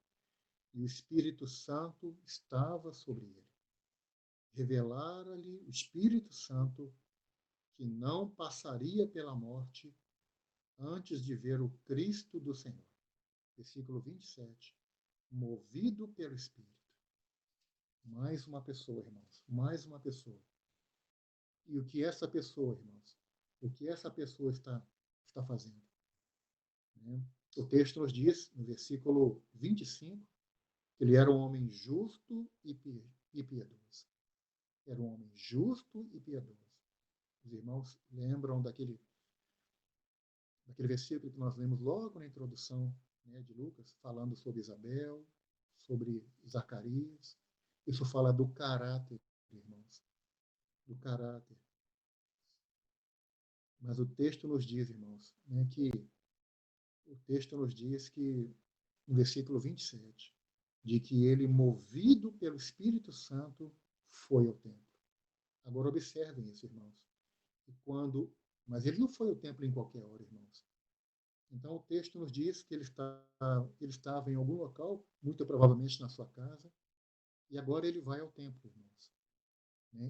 E o Espírito Santo estava sobre ele. Revelara-lhe o Espírito Santo que não passaria pela morte antes de ver o Cristo do Senhor. Versículo 27. Movido pelo Espírito. Mais uma pessoa, irmãos. Mais uma pessoa. E o que essa pessoa, irmãos? O que essa pessoa está fazendo? Né? O texto nos diz, no versículo 25, que ele era um homem justo e piedoso. Era um homem justo e piedoso. Os irmãos lembram daquele versículo que nós lemos logo na introdução, né, de Lucas, falando sobre Isabel, sobre Zacarias. Isso fala do caráter, irmãos, do caráter. Mas o texto nos diz, irmãos, né, no versículo 27, de que ele, movido pelo Espírito Santo, foi ao templo. Agora observem isso, irmãos. Mas ele não foi ao templo em qualquer hora, irmãos. Então o texto nos diz que ele estava em algum local, muito provavelmente na sua casa, e agora ele vai ao templo, irmãos.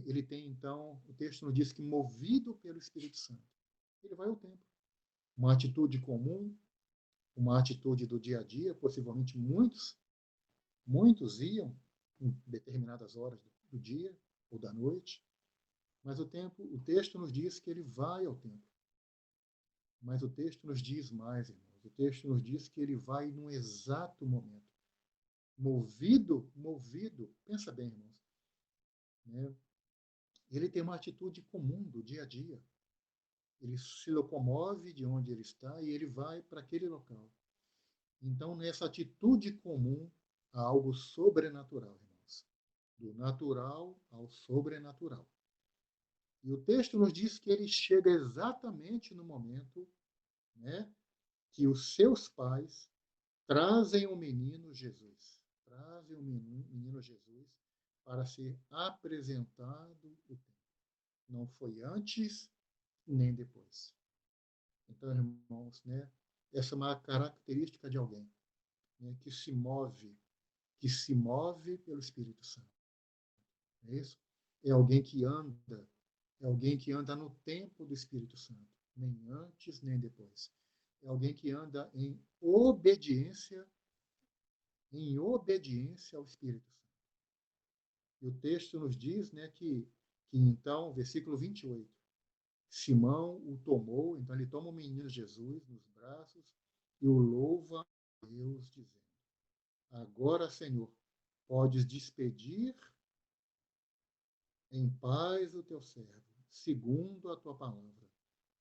Ele tem então, o texto nos diz que movido pelo Espírito Santo, ele vai ao templo. Uma atitude comum, uma atitude do dia a dia, possivelmente muitos iam em determinadas horas do dia, ou da noite, mas o texto nos diz que ele vai ao templo. Mas o texto nos diz mais, irmãos. O texto nos diz que ele vai num exato momento. Movido, pensa bem, irmãos, né? Ele tem uma atitude comum do dia a dia. Ele se locomove de onde ele está e ele vai para aquele local. Então, nessa atitude comum, há algo sobrenatural, irmãos. Do natural ao sobrenatural. E o texto nos diz que ele chega exatamente no momento, né, que os seus pais trazem o menino Jesus. Trazem o menino Jesus para ser apresentado o templo. Não foi antes nem depois. Então, irmãos, né, essa é uma característica de alguém, né, que se move pelo Espírito Santo. É isso? É alguém que anda no tempo do Espírito Santo, nem antes nem depois. É alguém que anda em obediência ao Espírito Santo. E o texto nos diz, né, que então, versículo 28, Simão o tomou, então ele toma o menino Jesus nos braços e o louva a Deus, dizendo: Agora, Senhor, podes despedir em paz o teu servo, segundo a tua palavra,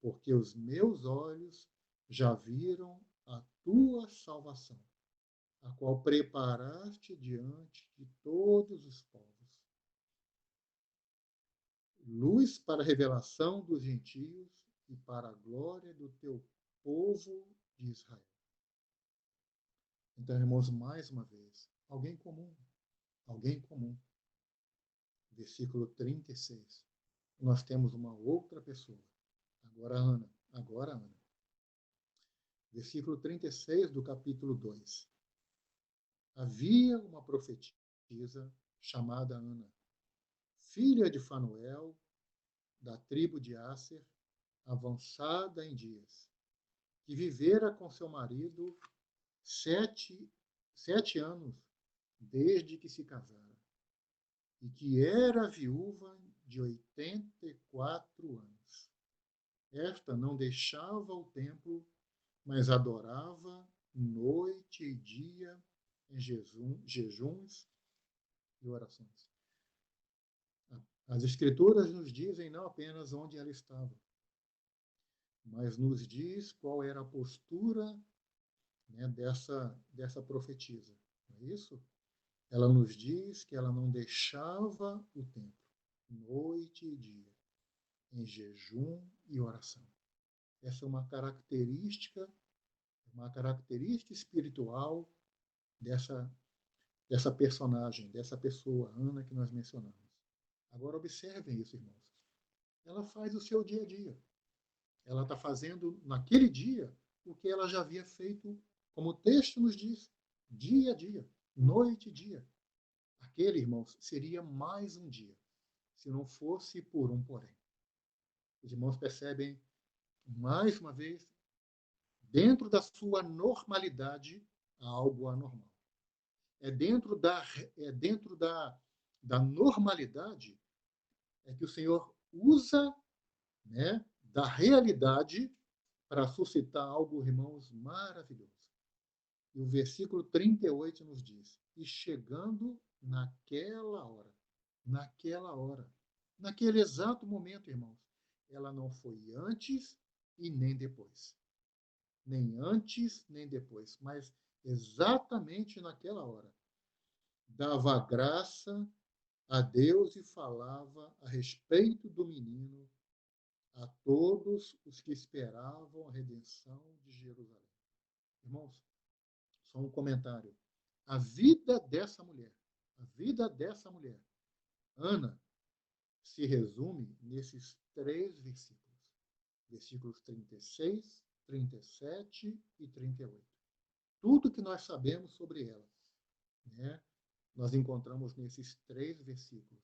porque os meus olhos já viram a tua salvação, a qual preparaste diante de todos os povos, luz para a revelação dos gentios e para a glória do teu povo de Israel. Então, irmãos, mais uma vez, alguém comum, alguém comum. Versículo 36. Nós temos uma outra pessoa. Agora Ana. Versículo 36 do capítulo 2. Havia uma profetisa chamada Ana, filha de Fanuel, da tribo de Asser, avançada em dias, que vivera com seu marido 7 anos desde que se casara, e que era viúva de 84 anos. Esta não deixava o templo, mas adorava noite e dia em jejuns e orações. As Escrituras nos dizem não apenas onde ela estava, mas nos diz qual era a postura, né, dessa profetisa. Não é isso? Ela nos diz que ela não deixava o templo, noite e dia, em jejum e oração. Essa é uma característica espiritual dessa personagem, dessa pessoa, Ana, que nós mencionamos. Agora, observem isso, irmãos. Ela faz o seu dia a dia. Ela está fazendo, naquele dia, o que ela já havia feito, como o texto nos diz, dia a dia, noite e dia. Aquele, irmãos, seria mais um dia, se não fosse por um porém. Os irmãos percebem, mais uma vez, dentro da sua normalidade, algo anormal. É dentro da normalidade que o Senhor usa, né, da realidade para suscitar algo, irmãos, maravilhoso. E o versículo 38 nos diz: E chegando naquela hora, naquele exato momento, irmãos, ela não foi antes e nem depois. Nem antes, nem depois, mas exatamente naquela hora. Dava graça a Deus e falava a respeito do menino a todos os que esperavam a redenção de Jerusalém. Irmãos, só um comentário. A vida dessa mulher, Ana, se resume nesses 3 versículos. Versículos 36, 37 e 38. Tudo que nós sabemos sobre ela, né, nós encontramos nesses 3 versículos.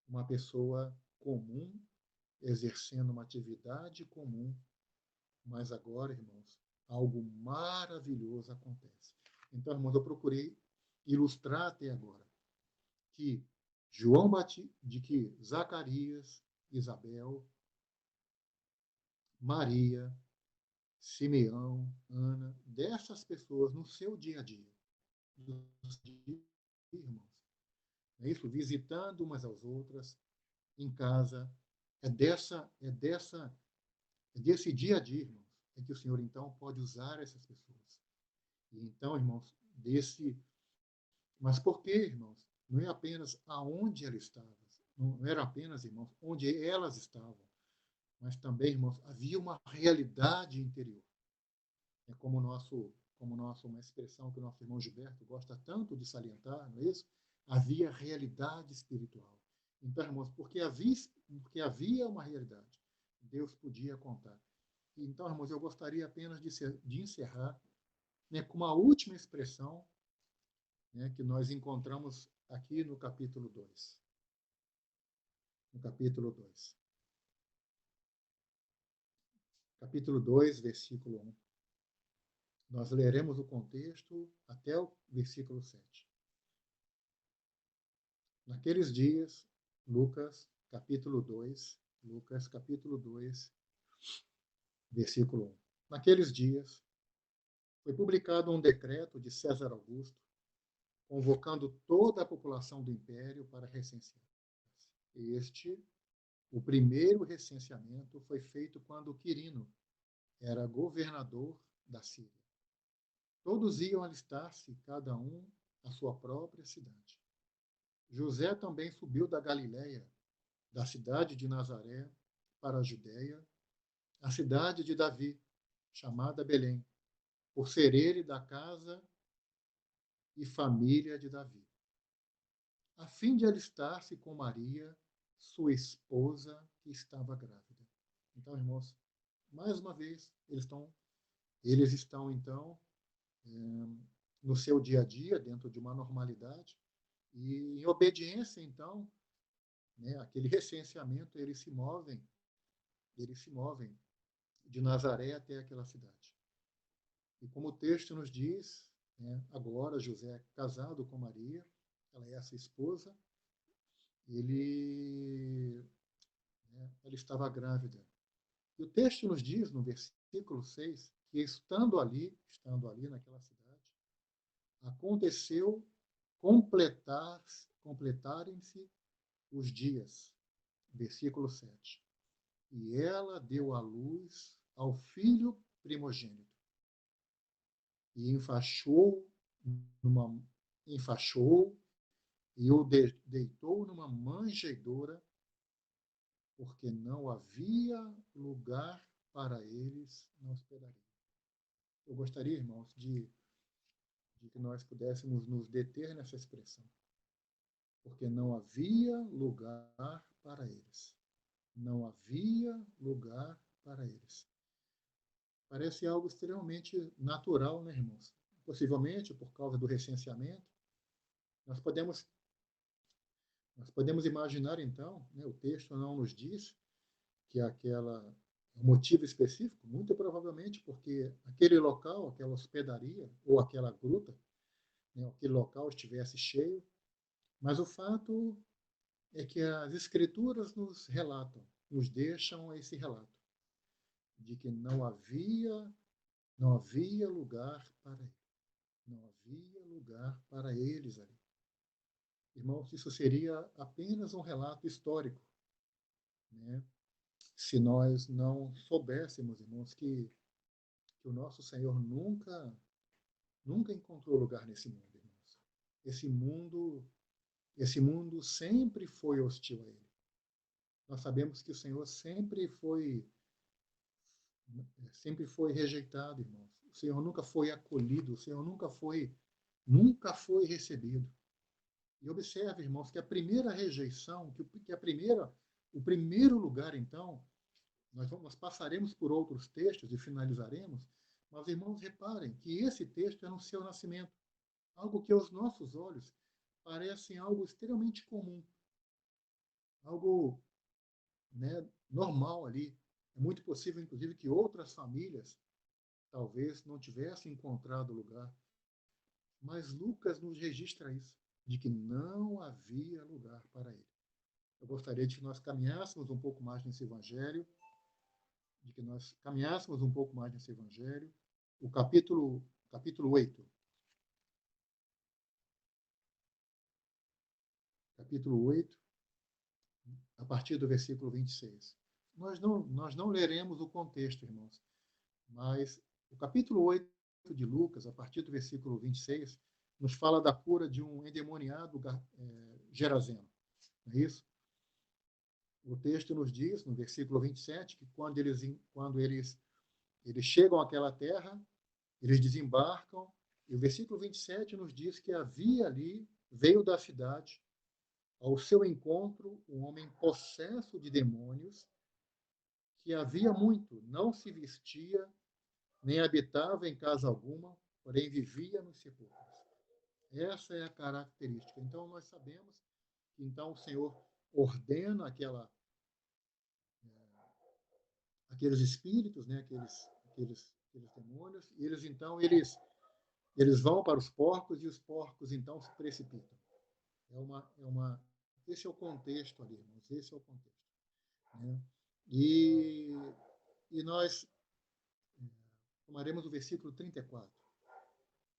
Uma pessoa comum, exercendo uma atividade comum, mas agora, irmãos, algo maravilhoso acontece. Então, irmãos, eu procurei ilustrar até agora que João Batista, de que Zacarias, Isabel, Maria, Simeão, Ana, dessas pessoas no seu dia a dia, irmãos, é isso, visitando umas às outras em casa, é desse dia a dia, irmãos, é que o Senhor então pode usar essas pessoas. E então, irmãos, mas por quê, irmãos? Não é apenas aonde ela estava, não era apenas, irmãos, onde elas estavam, mas também, irmãos, havia uma realidade interior. É uma expressão que o nosso irmão Gilberto gosta tanto de salientar, não é isso? Havia realidade espiritual. Então, irmãos, porque havia uma realidade, Deus podia contar. Então, irmãos, eu gostaria apenas de encerrar, né, com uma última expressão, né, que nós encontramos aqui no capítulo 2. No capítulo 2. Capítulo 2, versículo 1. Nós leremos o contexto até o versículo 7. Naqueles dias, Lucas, capítulo 2, versículo 1. Naqueles dias, foi publicado um decreto de César Augusto, convocando toda a população do império para recensear. O primeiro recenseamento foi feito quando Quirino era governador da Síria. Todos iam alistar-se, cada um à sua própria cidade. José também subiu da Galiléia, da cidade de Nazaré, para a Judéia, a cidade de Davi, chamada Belém, por ser ele da casa e família de Davi, a fim de alistar-se com Maria, sua esposa, que estava grávida. Então, irmãos, mais uma vez, eles estão então, no seu dia a dia, dentro de uma normalidade, e em obediência, então, né, aquele recenseamento, eles se movem de Nazaré até aquela cidade. E como o texto nos diz, né, agora José é casado com Maria, ela é essa esposa, ela estava grávida. E o texto nos diz, no versículo 6, que estando ali naquela cidade, aconteceu completarem-se os dias. Versículo 7. E ela deu à luz ao filho primogênito e enfaixou e o deitou numa manjedoura, porque não havia lugar para eles na hospedaria. Eu gostaria, irmãos, de que nós pudéssemos nos deter nessa expressão, porque não havia lugar para eles. Não havia lugar para eles. Parece algo extremamente natural, né, irmãos? Possivelmente, por causa do recenseamento, nós podemos imaginar, então, né, o texto não nos diz que um motivo específico, muito provavelmente porque aquele local, aquela hospedaria ou aquela gruta, né, aquele local estivesse cheio, mas o fato é que as Escrituras nos deixam esse relato, de que não havia lugar para ele. Não havia lugar para eles ali. Irmãos, isso seria apenas um relato histórico, né? Se nós não soubéssemos, irmãos, que o nosso Senhor nunca encontrou lugar nesse mundo, irmãos. Esse mundo sempre foi hostil a ele. Nós sabemos que o Senhor sempre foi rejeitado, irmãos. O Senhor nunca foi acolhido, o Senhor nunca foi recebido. E observe, irmãos, que a primeira rejeição, o primeiro lugar, então, nós passaremos por outros textos e finalizaremos, mas, irmãos, reparem que esse texto é no seu nascimento, algo que aos nossos olhos parece algo extremamente comum, algo, né, normal ali. É muito possível, inclusive, que outras famílias talvez não tivessem encontrado lugar, mas Lucas nos registra isso. de que não havia lugar para ele. Eu gostaria de que nós caminhássemos um pouco mais nesse evangelho, de que nós caminhássemos um pouco mais nesse evangelho. O capítulo 8. Capítulo 8, a partir do versículo 26. Nós não leremos o contexto, irmãos, mas o capítulo 8 de Lucas, a partir do versículo 26, nos fala da cura de um endemoniado gerazeno. Não é isso? O texto nos diz, no versículo 27, que quando eles chegam àquela terra, eles desembarcam, e o versículo 27 nos diz que havia ali, veio da cidade, ao seu encontro, um homem possesso de demônios, que havia muito, não se vestia, nem habitava em casa alguma, porém vivia nos sepulcros. Essa é a característica. Então, nós sabemos que então o Senhor ordena aqueles espíritos, né, aqueles demônios, e eles vão para os porcos e os porcos então se precipitam. Esse é o contexto ali, irmãos, esse é o contexto. Né? E, e nós tomaremos o versículo 34.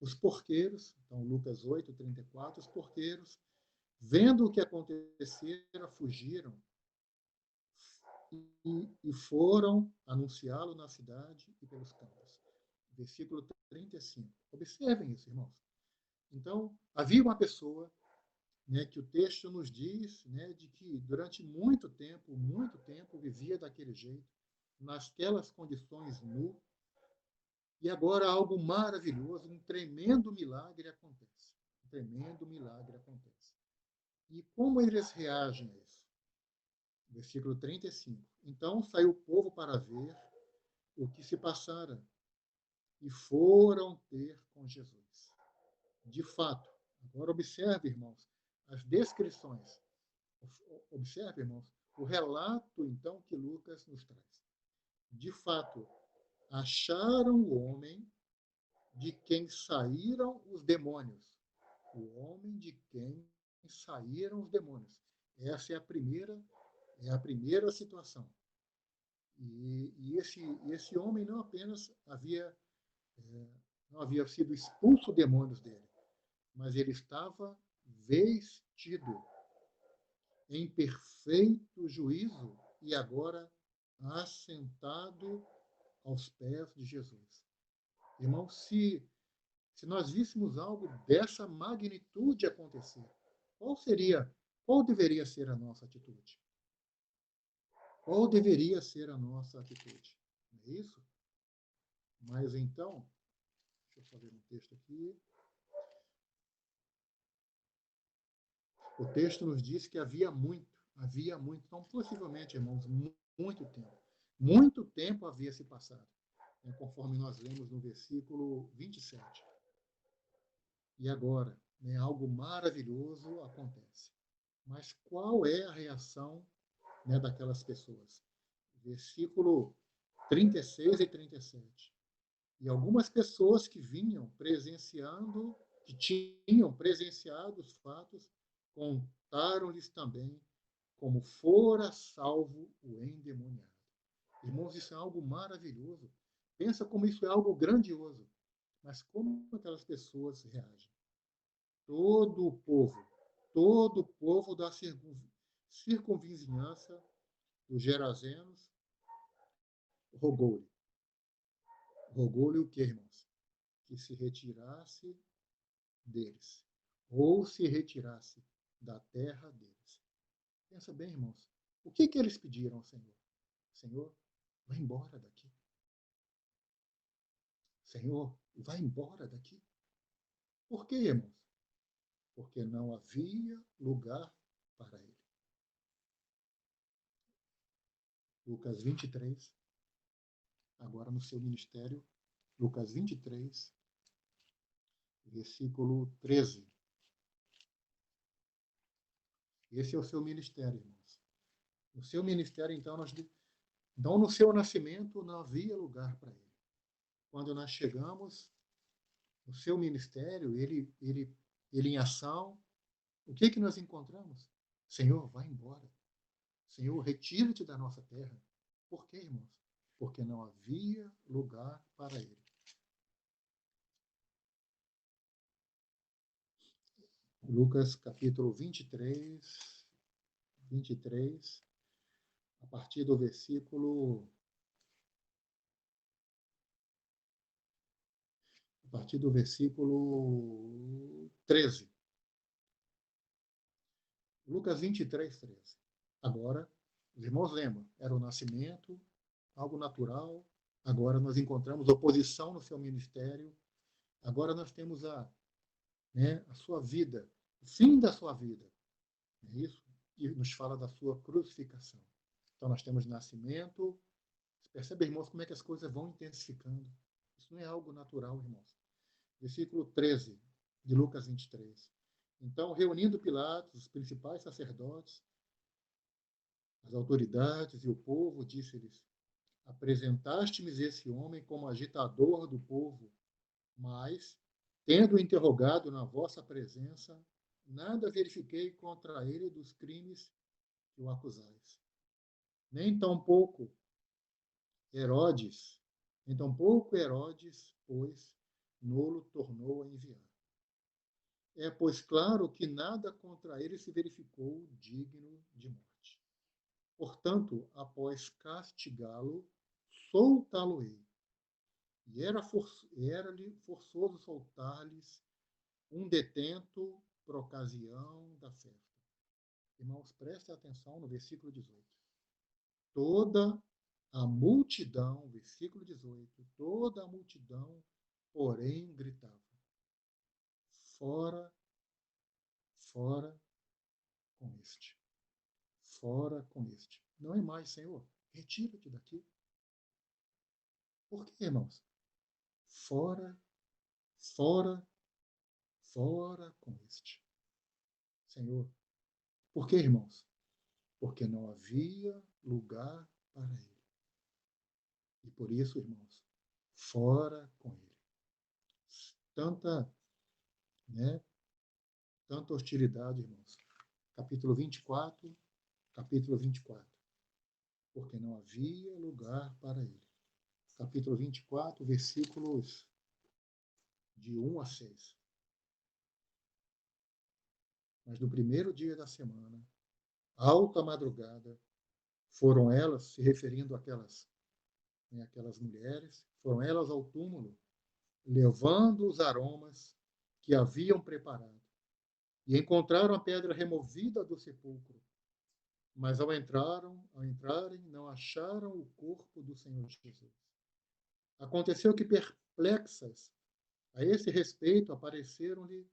Os porqueiros, então Lucas 8, 34, os porqueiros, vendo o que acontecera, fugiram e foram anunciá-lo na cidade e pelos campos. Versículo 35. Observem isso, irmãos. Então, havia uma pessoa, né, que o texto nos diz, né, de que durante muito tempo vivia daquele jeito, naquelas condições nu, e agora algo maravilhoso, um tremendo milagre acontece. Um tremendo milagre acontece. E como eles reagem a isso? Versículo 35. Então saiu o povo para ver o que se passara e foram ter com Jesus. De fato, agora observe, irmãos, as descrições. Observe, irmãos, o relato, então, que Lucas nos traz. De fato, acharam o homem de quem saíram os demônios. O homem de quem saíram os demônios. Essa é a primeira situação. E esse homem não apenas não havia sido expulso demônios dele, mas ele estava vestido em perfeito juízo e agora assentado aos pés de Jesus. Irmão, se nós víssemos algo dessa magnitude acontecer, qual deveria ser a nossa atitude? Qual deveria ser a nossa atitude? Não é isso? Mas então, deixa eu fazer um texto aqui. O texto nos diz que havia muito. Então, possivelmente, irmãos, muito tempo. Muito tempo havia se passado, né, conforme nós lemos no versículo 27. E agora, né, algo maravilhoso acontece. Mas qual é a reação, né, daquelas pessoas? Versículo 36 e 37. E algumas pessoas que tinham presenciado os fatos, contaram-lhes também como fora salvo o endemoniado. Irmãos, isso é algo maravilhoso. Pensa como isso é algo grandioso. Mas como aquelas pessoas reagem? Todo o povo da circunvizinhança dos Gerazenos rogou-lhe. Rogou-lhe o que, irmãos? Que se retirasse deles, ou se retirasse da terra deles. Pensa bem, irmãos. O que eles pediram ao Senhor? Senhor, vai embora daqui. Senhor, vai embora daqui. Por quê, irmãos? Porque não havia lugar para ele. Lucas 23, agora no seu ministério, Lucas 23, versículo 13. Esse é o seu ministério, irmãos. No seu ministério, então, no seu nascimento não havia lugar para ele. Quando nós chegamos no seu ministério, ele em ação, o que que nós encontramos? Senhor, vai embora. Senhor, retira-te da nossa terra. Por quê, irmãos? Porque não havia lugar para ele. Lucas capítulo 23, a partir do versículo 13. Lucas 23. Agora, os irmãos lembram, era o nascimento, algo natural. Agora nós encontramos oposição no seu ministério. Agora nós temos a sua vida, o fim da sua vida. É isso? E nos fala da sua crucificação. Então nós temos nascimento. Percebe, irmãos, como é que as coisas vão intensificando. Isso não é algo natural, irmãos. Versículo 13 de Lucas 23. Então, reunindo Pilatos, os principais sacerdotes, as autoridades e o povo, disse-lhes: apresentaste-me esse homem como agitador do povo, mas, tendo interrogado na vossa presença, nada verifiquei contra ele dos crimes que o acusais. Nem tampouco Herodes, pois, nolo tornou a enviar. É, pois, claro que nada contra ele se verificou digno de morte. Portanto, após castigá-lo, soltá-lo-ei. E era-lhe forçoso soltar-lhes um detento por ocasião da festa. Irmãos, prestem atenção no versículo 18. Toda a multidão, versículo 18, toda a multidão, porém, gritava: fora, fora com este. Fora com este. Não é mais, Senhor. Retira-te daqui. Por quê, irmãos? Fora, fora, fora com este. Senhor. Por quê, irmãos? Porque não havia lugar para ele. E por isso, irmãos, fora com ele. Tanta, né, tanta hostilidade, irmãos. Capítulo 24, capítulo 24. Porque não havia lugar para ele. Capítulo 24, versículos de 1 a 6. Mas no primeiro dia da semana, alta madrugada, foram elas, se referindo àquelas mulheres, foram elas ao túmulo, levando os aromas que haviam preparado. E encontraram a pedra removida do sepulcro. Mas ao entrarem, não acharam o corpo do Senhor Jesus. Aconteceu que, perplexas a esse respeito, apareceram-lhe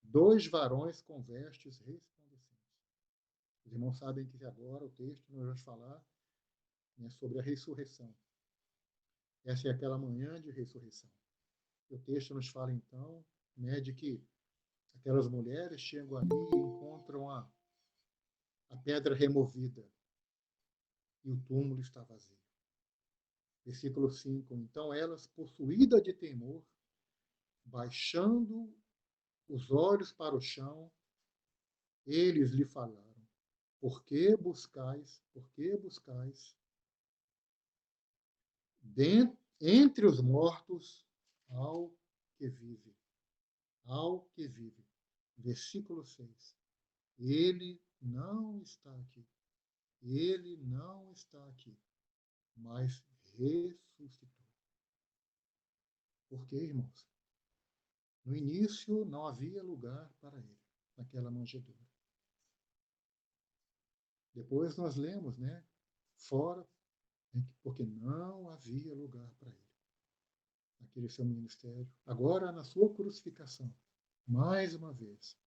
2 varões com vestes resplandecentes. Os irmãos sabem que agora o texto nós vamos falar, né, sobre a ressurreição. Essa é aquela manhã de ressurreição. O texto nos fala, então, né, de que aquelas mulheres chegam ali e encontram a pedra removida e o túmulo está vazio. Versículo 5. Então elas, possuídas de temor, baixando os olhos para o chão, eles lhe falaram: por que buscais entre os mortos ao que vive? Ao que vive. Versículo 6. Ele não está aqui. Ele não está aqui, mas ressuscitou. Por quê, irmãos? No início não havia lugar para ele, naquela manjedoura. Depois nós lemos, né? Fora, porque não havia lugar para ele, naquele seu ministério. Agora, na sua crucificação, mais uma vez,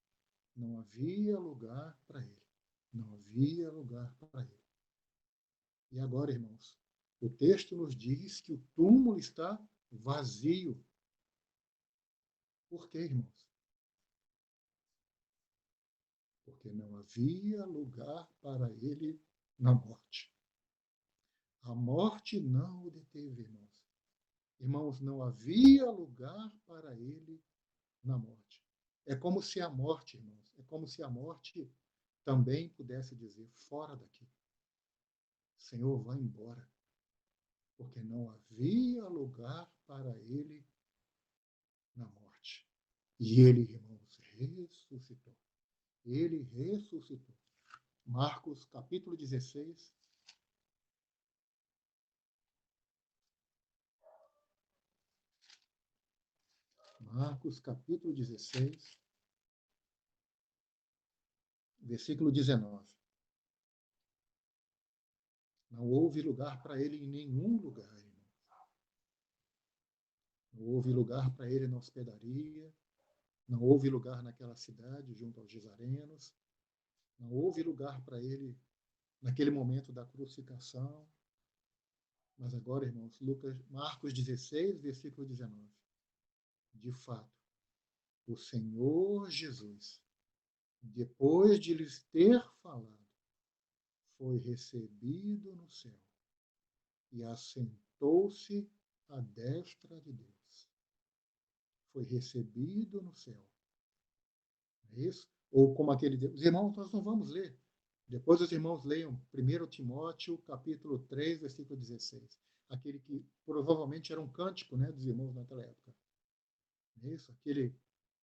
não havia lugar para ele. Não havia lugar para ele. E agora, irmãos, o texto nos diz que o túmulo está vazio. Por quê, irmãos? Porque não havia lugar para ele na morte. A morte não o deteve, irmãos. Irmãos, não havia lugar para ele na morte. É como se a morte, irmãos, é como se a morte também pudesse dizer: fora daqui, Senhor, vá embora, porque não havia lugar para ele na morte. E ele, irmãos, ressuscitou. Ele ressuscitou. Marcos, capítulo 16. Marcos, capítulo 16, versículo 19. Não houve lugar para ele em nenhum lugar, irmão. Não houve lugar para ele na hospedaria, não houve lugar naquela cidade junto aos Gesarenos, não houve lugar para ele naquele momento da crucificação. Mas agora, irmãos, Marcos 16, versículo 19. De fato, o Senhor Jesus, depois de lhes ter falado, foi recebido no céu e assentou-se à destra de Deus. Foi recebido no céu. É isso? Ou como aquele... Os irmãos, nós não vamos ler. Depois os irmãos leiam 1 Timóteo, capítulo 3, versículo 16. Aquele que provavelmente era um cântico, né, dos irmãos naquela época. É isso? Aquele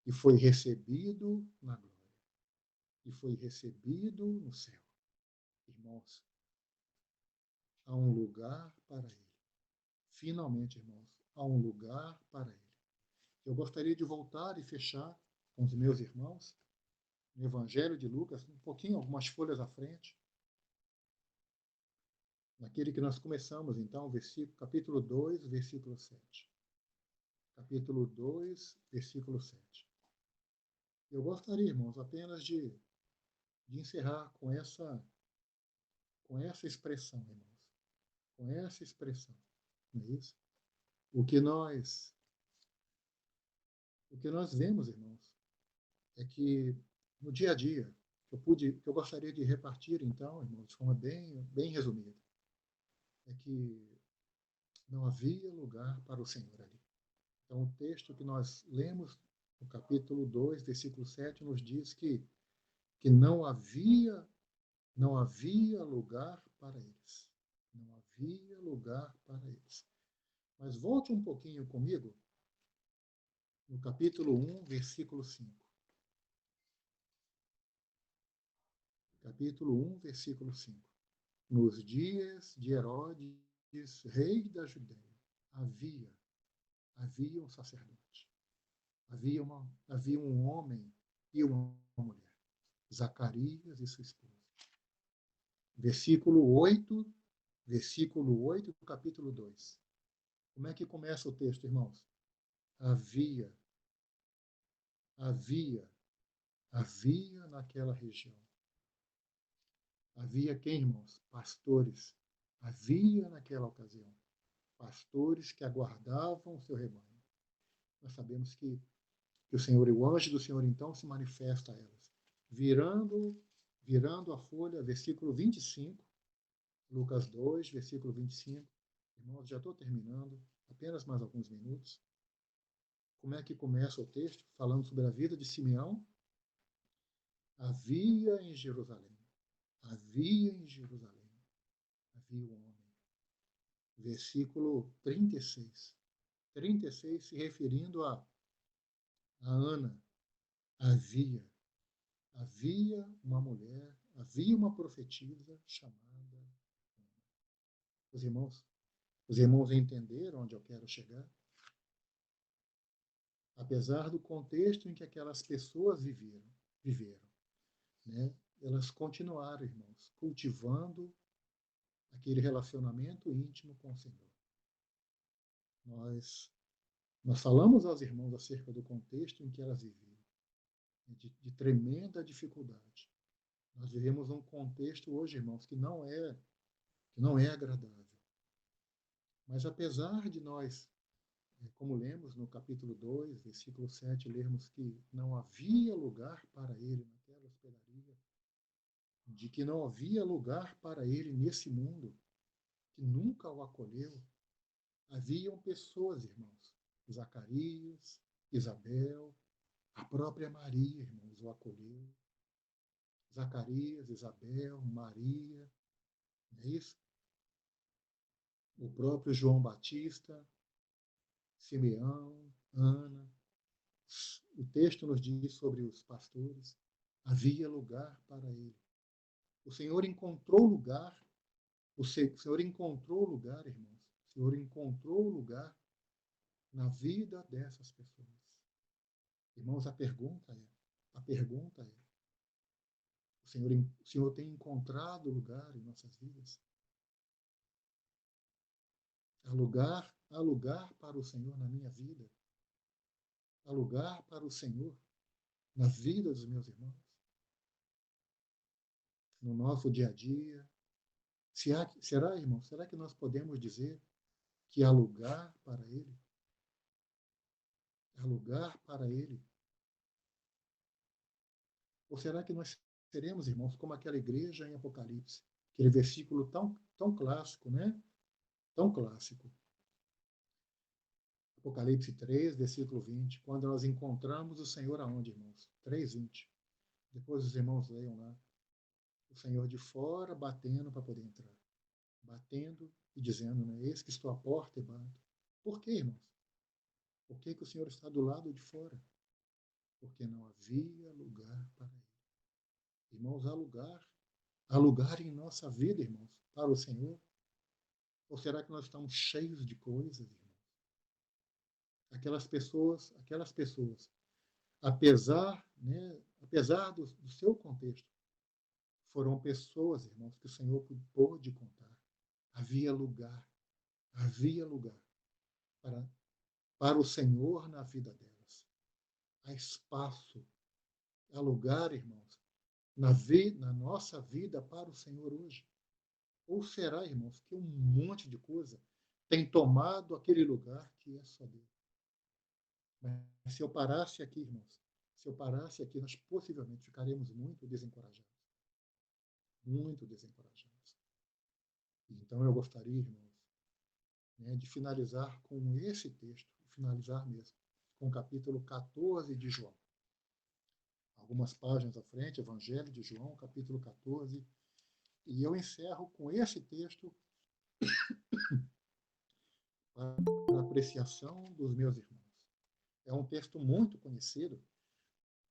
que foi recebido na glória. E foi recebido no céu. Irmãos, há um lugar para ele. Finalmente, irmãos, há um lugar para ele. Eu gostaria de voltar e fechar com os meus irmãos no Evangelho de Lucas, um pouquinho, algumas folhas à frente, naquele que nós começamos, então, capítulo 2, versículo 7. Capítulo 2, versículo 7. Eu gostaria, irmãos, apenas de encerrar com essa expressão, irmãos. Com essa expressão. Não é isso? O que nós vemos, irmãos, é que no dia a dia, que eu gostaria de repartir, então, irmãos, de forma bem resumida, é que não havia lugar para o Senhor ali. Então, o texto que nós lemos, no capítulo 2, versículo 7, nos diz que não havia lugar para eles. Não havia lugar para eles. Mas volte um pouquinho comigo no capítulo 1, versículo 5. Capítulo 1, versículo 5. Nos dias de Herodes, rei da Judéia, havia um sacerdote. Havia um homem e uma mulher, Zacarias e sua esposa. Versículo 8 do capítulo 2. Como é que começa o texto, irmãos? Havia, havia, havia naquela região. Havia quem, irmãos? Pastores. Havia naquela ocasião pastores que aguardavam o seu rebanho. Nós sabemos que o Senhor e o anjo do Senhor então se manifesta a elas. Virando a folha, versículo 25, Lucas 2, versículo 25. Irmãos, já estou terminando, apenas mais alguns minutos. Como é que começa o texto? Falando sobre a vida de Simeão. Havia em Jerusalém, havia um homem. Versículo 36. 36 se referindo a Ana. Havia uma mulher, havia uma profetisa chamada Ana. Os irmãos entenderam onde eu quero chegar? Apesar do contexto em que aquelas pessoas viveram, né? Elas continuaram, irmãos, cultivando aquele relacionamento íntimo com o Senhor. Nós falamos aos irmãos acerca do contexto em que elas viviam, de tremenda dificuldade. Nós vivemos um contexto hoje, irmãos, que não é agradável. Mas apesar de nós, como lemos no capítulo 2, versículo 7, lermos que não havia lugar para ele naquela hospedaria, de que não havia lugar para ele nesse mundo, que nunca o acolheu, haviam pessoas, irmãos, Zacarias, Isabel, A própria Maria, irmãos, o acolheu. Zacarias, Isabel, Maria, não é isso? O próprio João Batista, Simeão, Ana. O texto nos diz sobre os pastores. Havia lugar para ele. O Senhor encontrou lugar, o Senhor encontrou lugar, irmãos. O Senhor encontrou lugar na vida dessas pessoas. Irmãos, a pergunta é, o Senhor tem encontrado lugar em nossas vidas? Há lugar para o Senhor na minha vida? Há lugar para o Senhor na vida dos meus irmãos? No nosso dia a dia? Será, irmão, será que nós podemos dizer que há lugar para Ele? Há lugar para Ele? Ou será que nós seremos, irmãos, como aquela igreja em Apocalipse? Aquele versículo tão clássico, né? Tão clássico. Apocalipse 3, versículo 20. Quando nós encontramos o Senhor aonde, irmãos? 3:20. Depois os irmãos leiam lá. O Senhor de fora batendo para poder entrar. Batendo e dizendo, né? Eis que estou à porta e bato. Por quê, irmãos? Por que o Senhor está do lado de fora? Porque não havia lugar para Ele. Irmãos, há lugar em nossa vida, irmãos, para o Senhor? Ou será que nós estamos cheios de coisas, irmãos? Aquelas pessoas, apesar do seu contexto, foram pessoas, irmãos, que o Senhor pôde contar. Havia lugar, havia lugar para o Senhor na vida delas. Há espaço, há lugar, irmãos, na nossa vida para o Senhor hoje. Ou será, irmãos, que um monte de coisa tem tomado aquele lugar que é só Deus? Mas se eu parasse aqui, irmãos, se eu parasse aqui, nós possivelmente ficaremos muito desencorajados. Muito desencorajados. Então eu gostaria, irmãos, né, de finalizar com esse texto, finalizar mesmo, com o capítulo 14 de João. Algumas páginas à frente, Evangelho de João, capítulo 14, e eu encerro com esse texto para a apreciação dos meus irmãos. É um texto muito conhecido,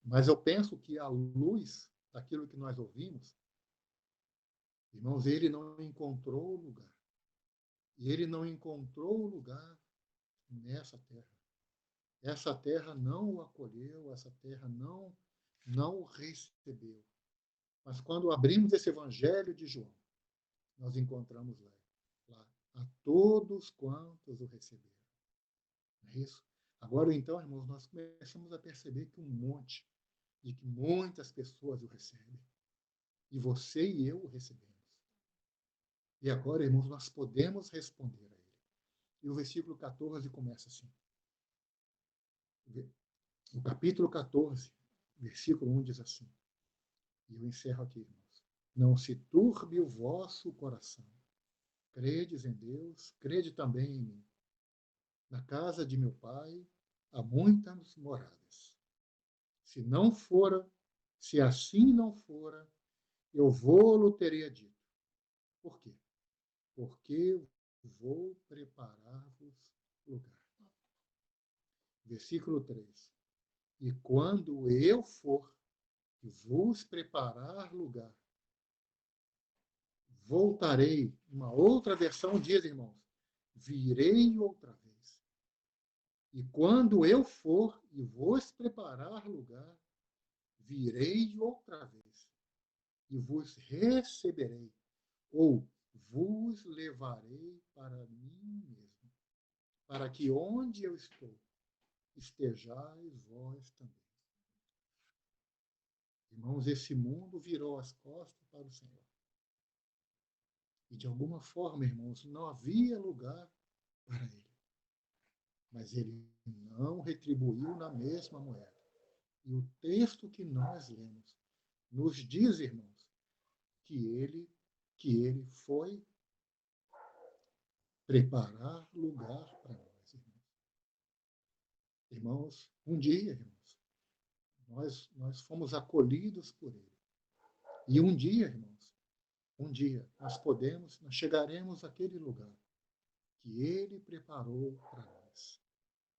mas eu penso que, à luz daquilo que nós ouvimos, irmãos, ele não encontrou lugar. E ele não encontrou lugar nessa terra. Essa terra não o acolheu, essa terra não o recebeu. Mas quando abrimos esse Evangelho de João, nós encontramos lá a todos quantos o receberam. Não é isso? Agora, então, irmãos, nós começamos a perceber que que muitas pessoas o recebem. E você e eu o recebemos. E agora, irmãos, nós podemos responder a ele. E o versículo 14 começa assim. O capítulo 14, versículo 1 diz assim. E eu encerro aqui, irmãos. Não se turbe o vosso coração. Credes em Deus, crede também em mim. Na casa de meu pai há muitas moradas. Se não fora, se assim não fora, eu vou-lo teria dito. Por quê? Porque vou preparar-vos lugar. Versículo 3. E quando eu for e vos preparar lugar, voltarei. Uma outra versão diz, irmãos, virei outra vez. E quando eu for e vos preparar lugar, virei outra vez e vos receberei, ou vos levarei para mim mesmo, para que onde eu estou, estejais vós também. Irmãos, esse mundo virou as costas para o Senhor. E de alguma forma, irmãos, não havia lugar para ele. Mas ele não retribuiu na mesma moeda. E o texto que nós lemos nos diz, irmãos, que ele foi preparar lugar para nós, irmãos. Irmãos, um dia, irmãos, Nós fomos acolhidos por Ele. E um dia, irmãos, um dia nós chegaremos àquele lugar que Ele preparou para nós.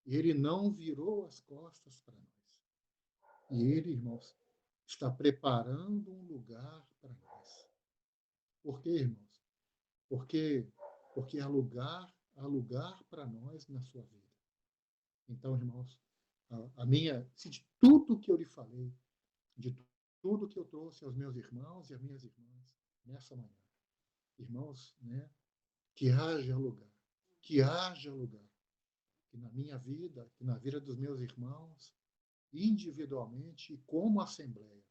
Ele não virou as costas para nós. E Ele, irmãos, está preparando um lugar para nós. Por quê, irmãos? Porque, porque há lugar para nós na sua vida. Então, irmãos, de tudo que eu lhe falei, de tudo que eu trouxe aos meus irmãos e às minhas irmãs nessa manhã, irmãos, né, que haja lugar, que na minha vida, que na vida dos meus irmãos, individualmente e como assembleia,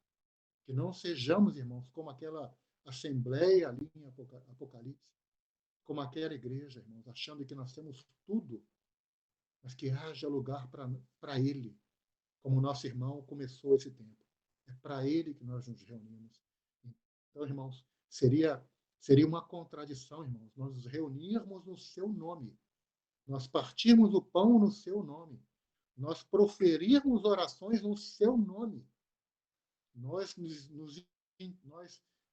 que não sejamos, irmãos, como aquela assembleia ali em Apocalipse, como aquela igreja, irmãos, achando que nós temos tudo, mas que haja lugar para Ele, como o nosso irmão começou esse tempo. É para Ele que nós nos reunimos. Então, irmãos, seria uma contradição, irmãos, nós nos reunirmos no seu nome, nós partirmos o pão no seu nome, nós proferirmos orações no seu nome, nós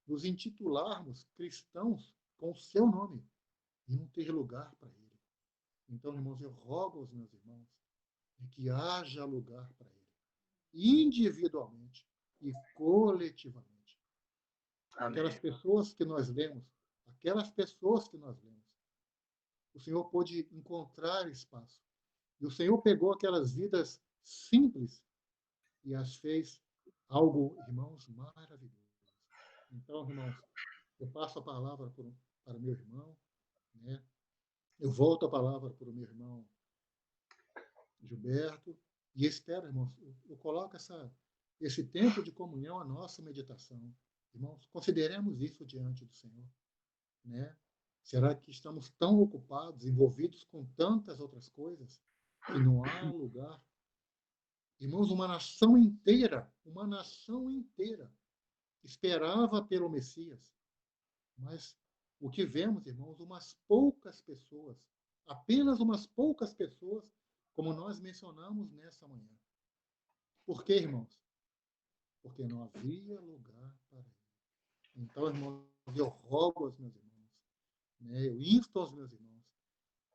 nos intitularmos cristãos com o seu nome e não ter lugar para Ele. Então, irmãos, eu rogo aos meus irmãos que haja lugar para Ele, individualmente e coletivamente. Amém. Aquelas pessoas que nós lemos, o Senhor pôde encontrar espaço. E o Senhor pegou aquelas vidas simples e as fez algo, irmãos, maravilhoso. Então, irmãos, eu passo a palavra para o meu irmão, né? Eu volto a palavra para o meu irmão Gilberto, e espero, irmãos, eu coloco esse tempo de comunhão à nossa meditação. Irmãos, consideremos isso diante do Senhor, né? Será que estamos tão ocupados, envolvidos com tantas outras coisas, que não há lugar? Irmãos, uma nação inteira, esperava pelo Messias, mas o que vemos, irmãos, umas poucas pessoas, apenas umas poucas pessoas, como nós mencionamos nessa manhã. Por quê, irmãos? Porque não havia lugar para ele. Então, irmãos, eu rogo aos meus irmãos, né, eu insto aos meus irmãos,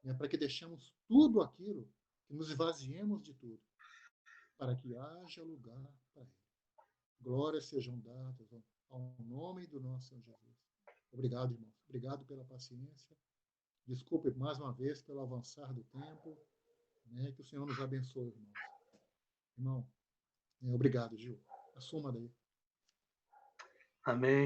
né, para que deixemos tudo aquilo, que nos esvaziemos de tudo, para que haja lugar para ele. Glórias sejam dadas ao nome do nosso Senhor Jesus. Obrigado, irmãos. Obrigado pela paciência. Desculpe mais uma vez pelo avançar do tempo. Né? Que o Senhor nos abençoe, irmãos. Irmão, obrigado, Gil. Assuma daí. Amém.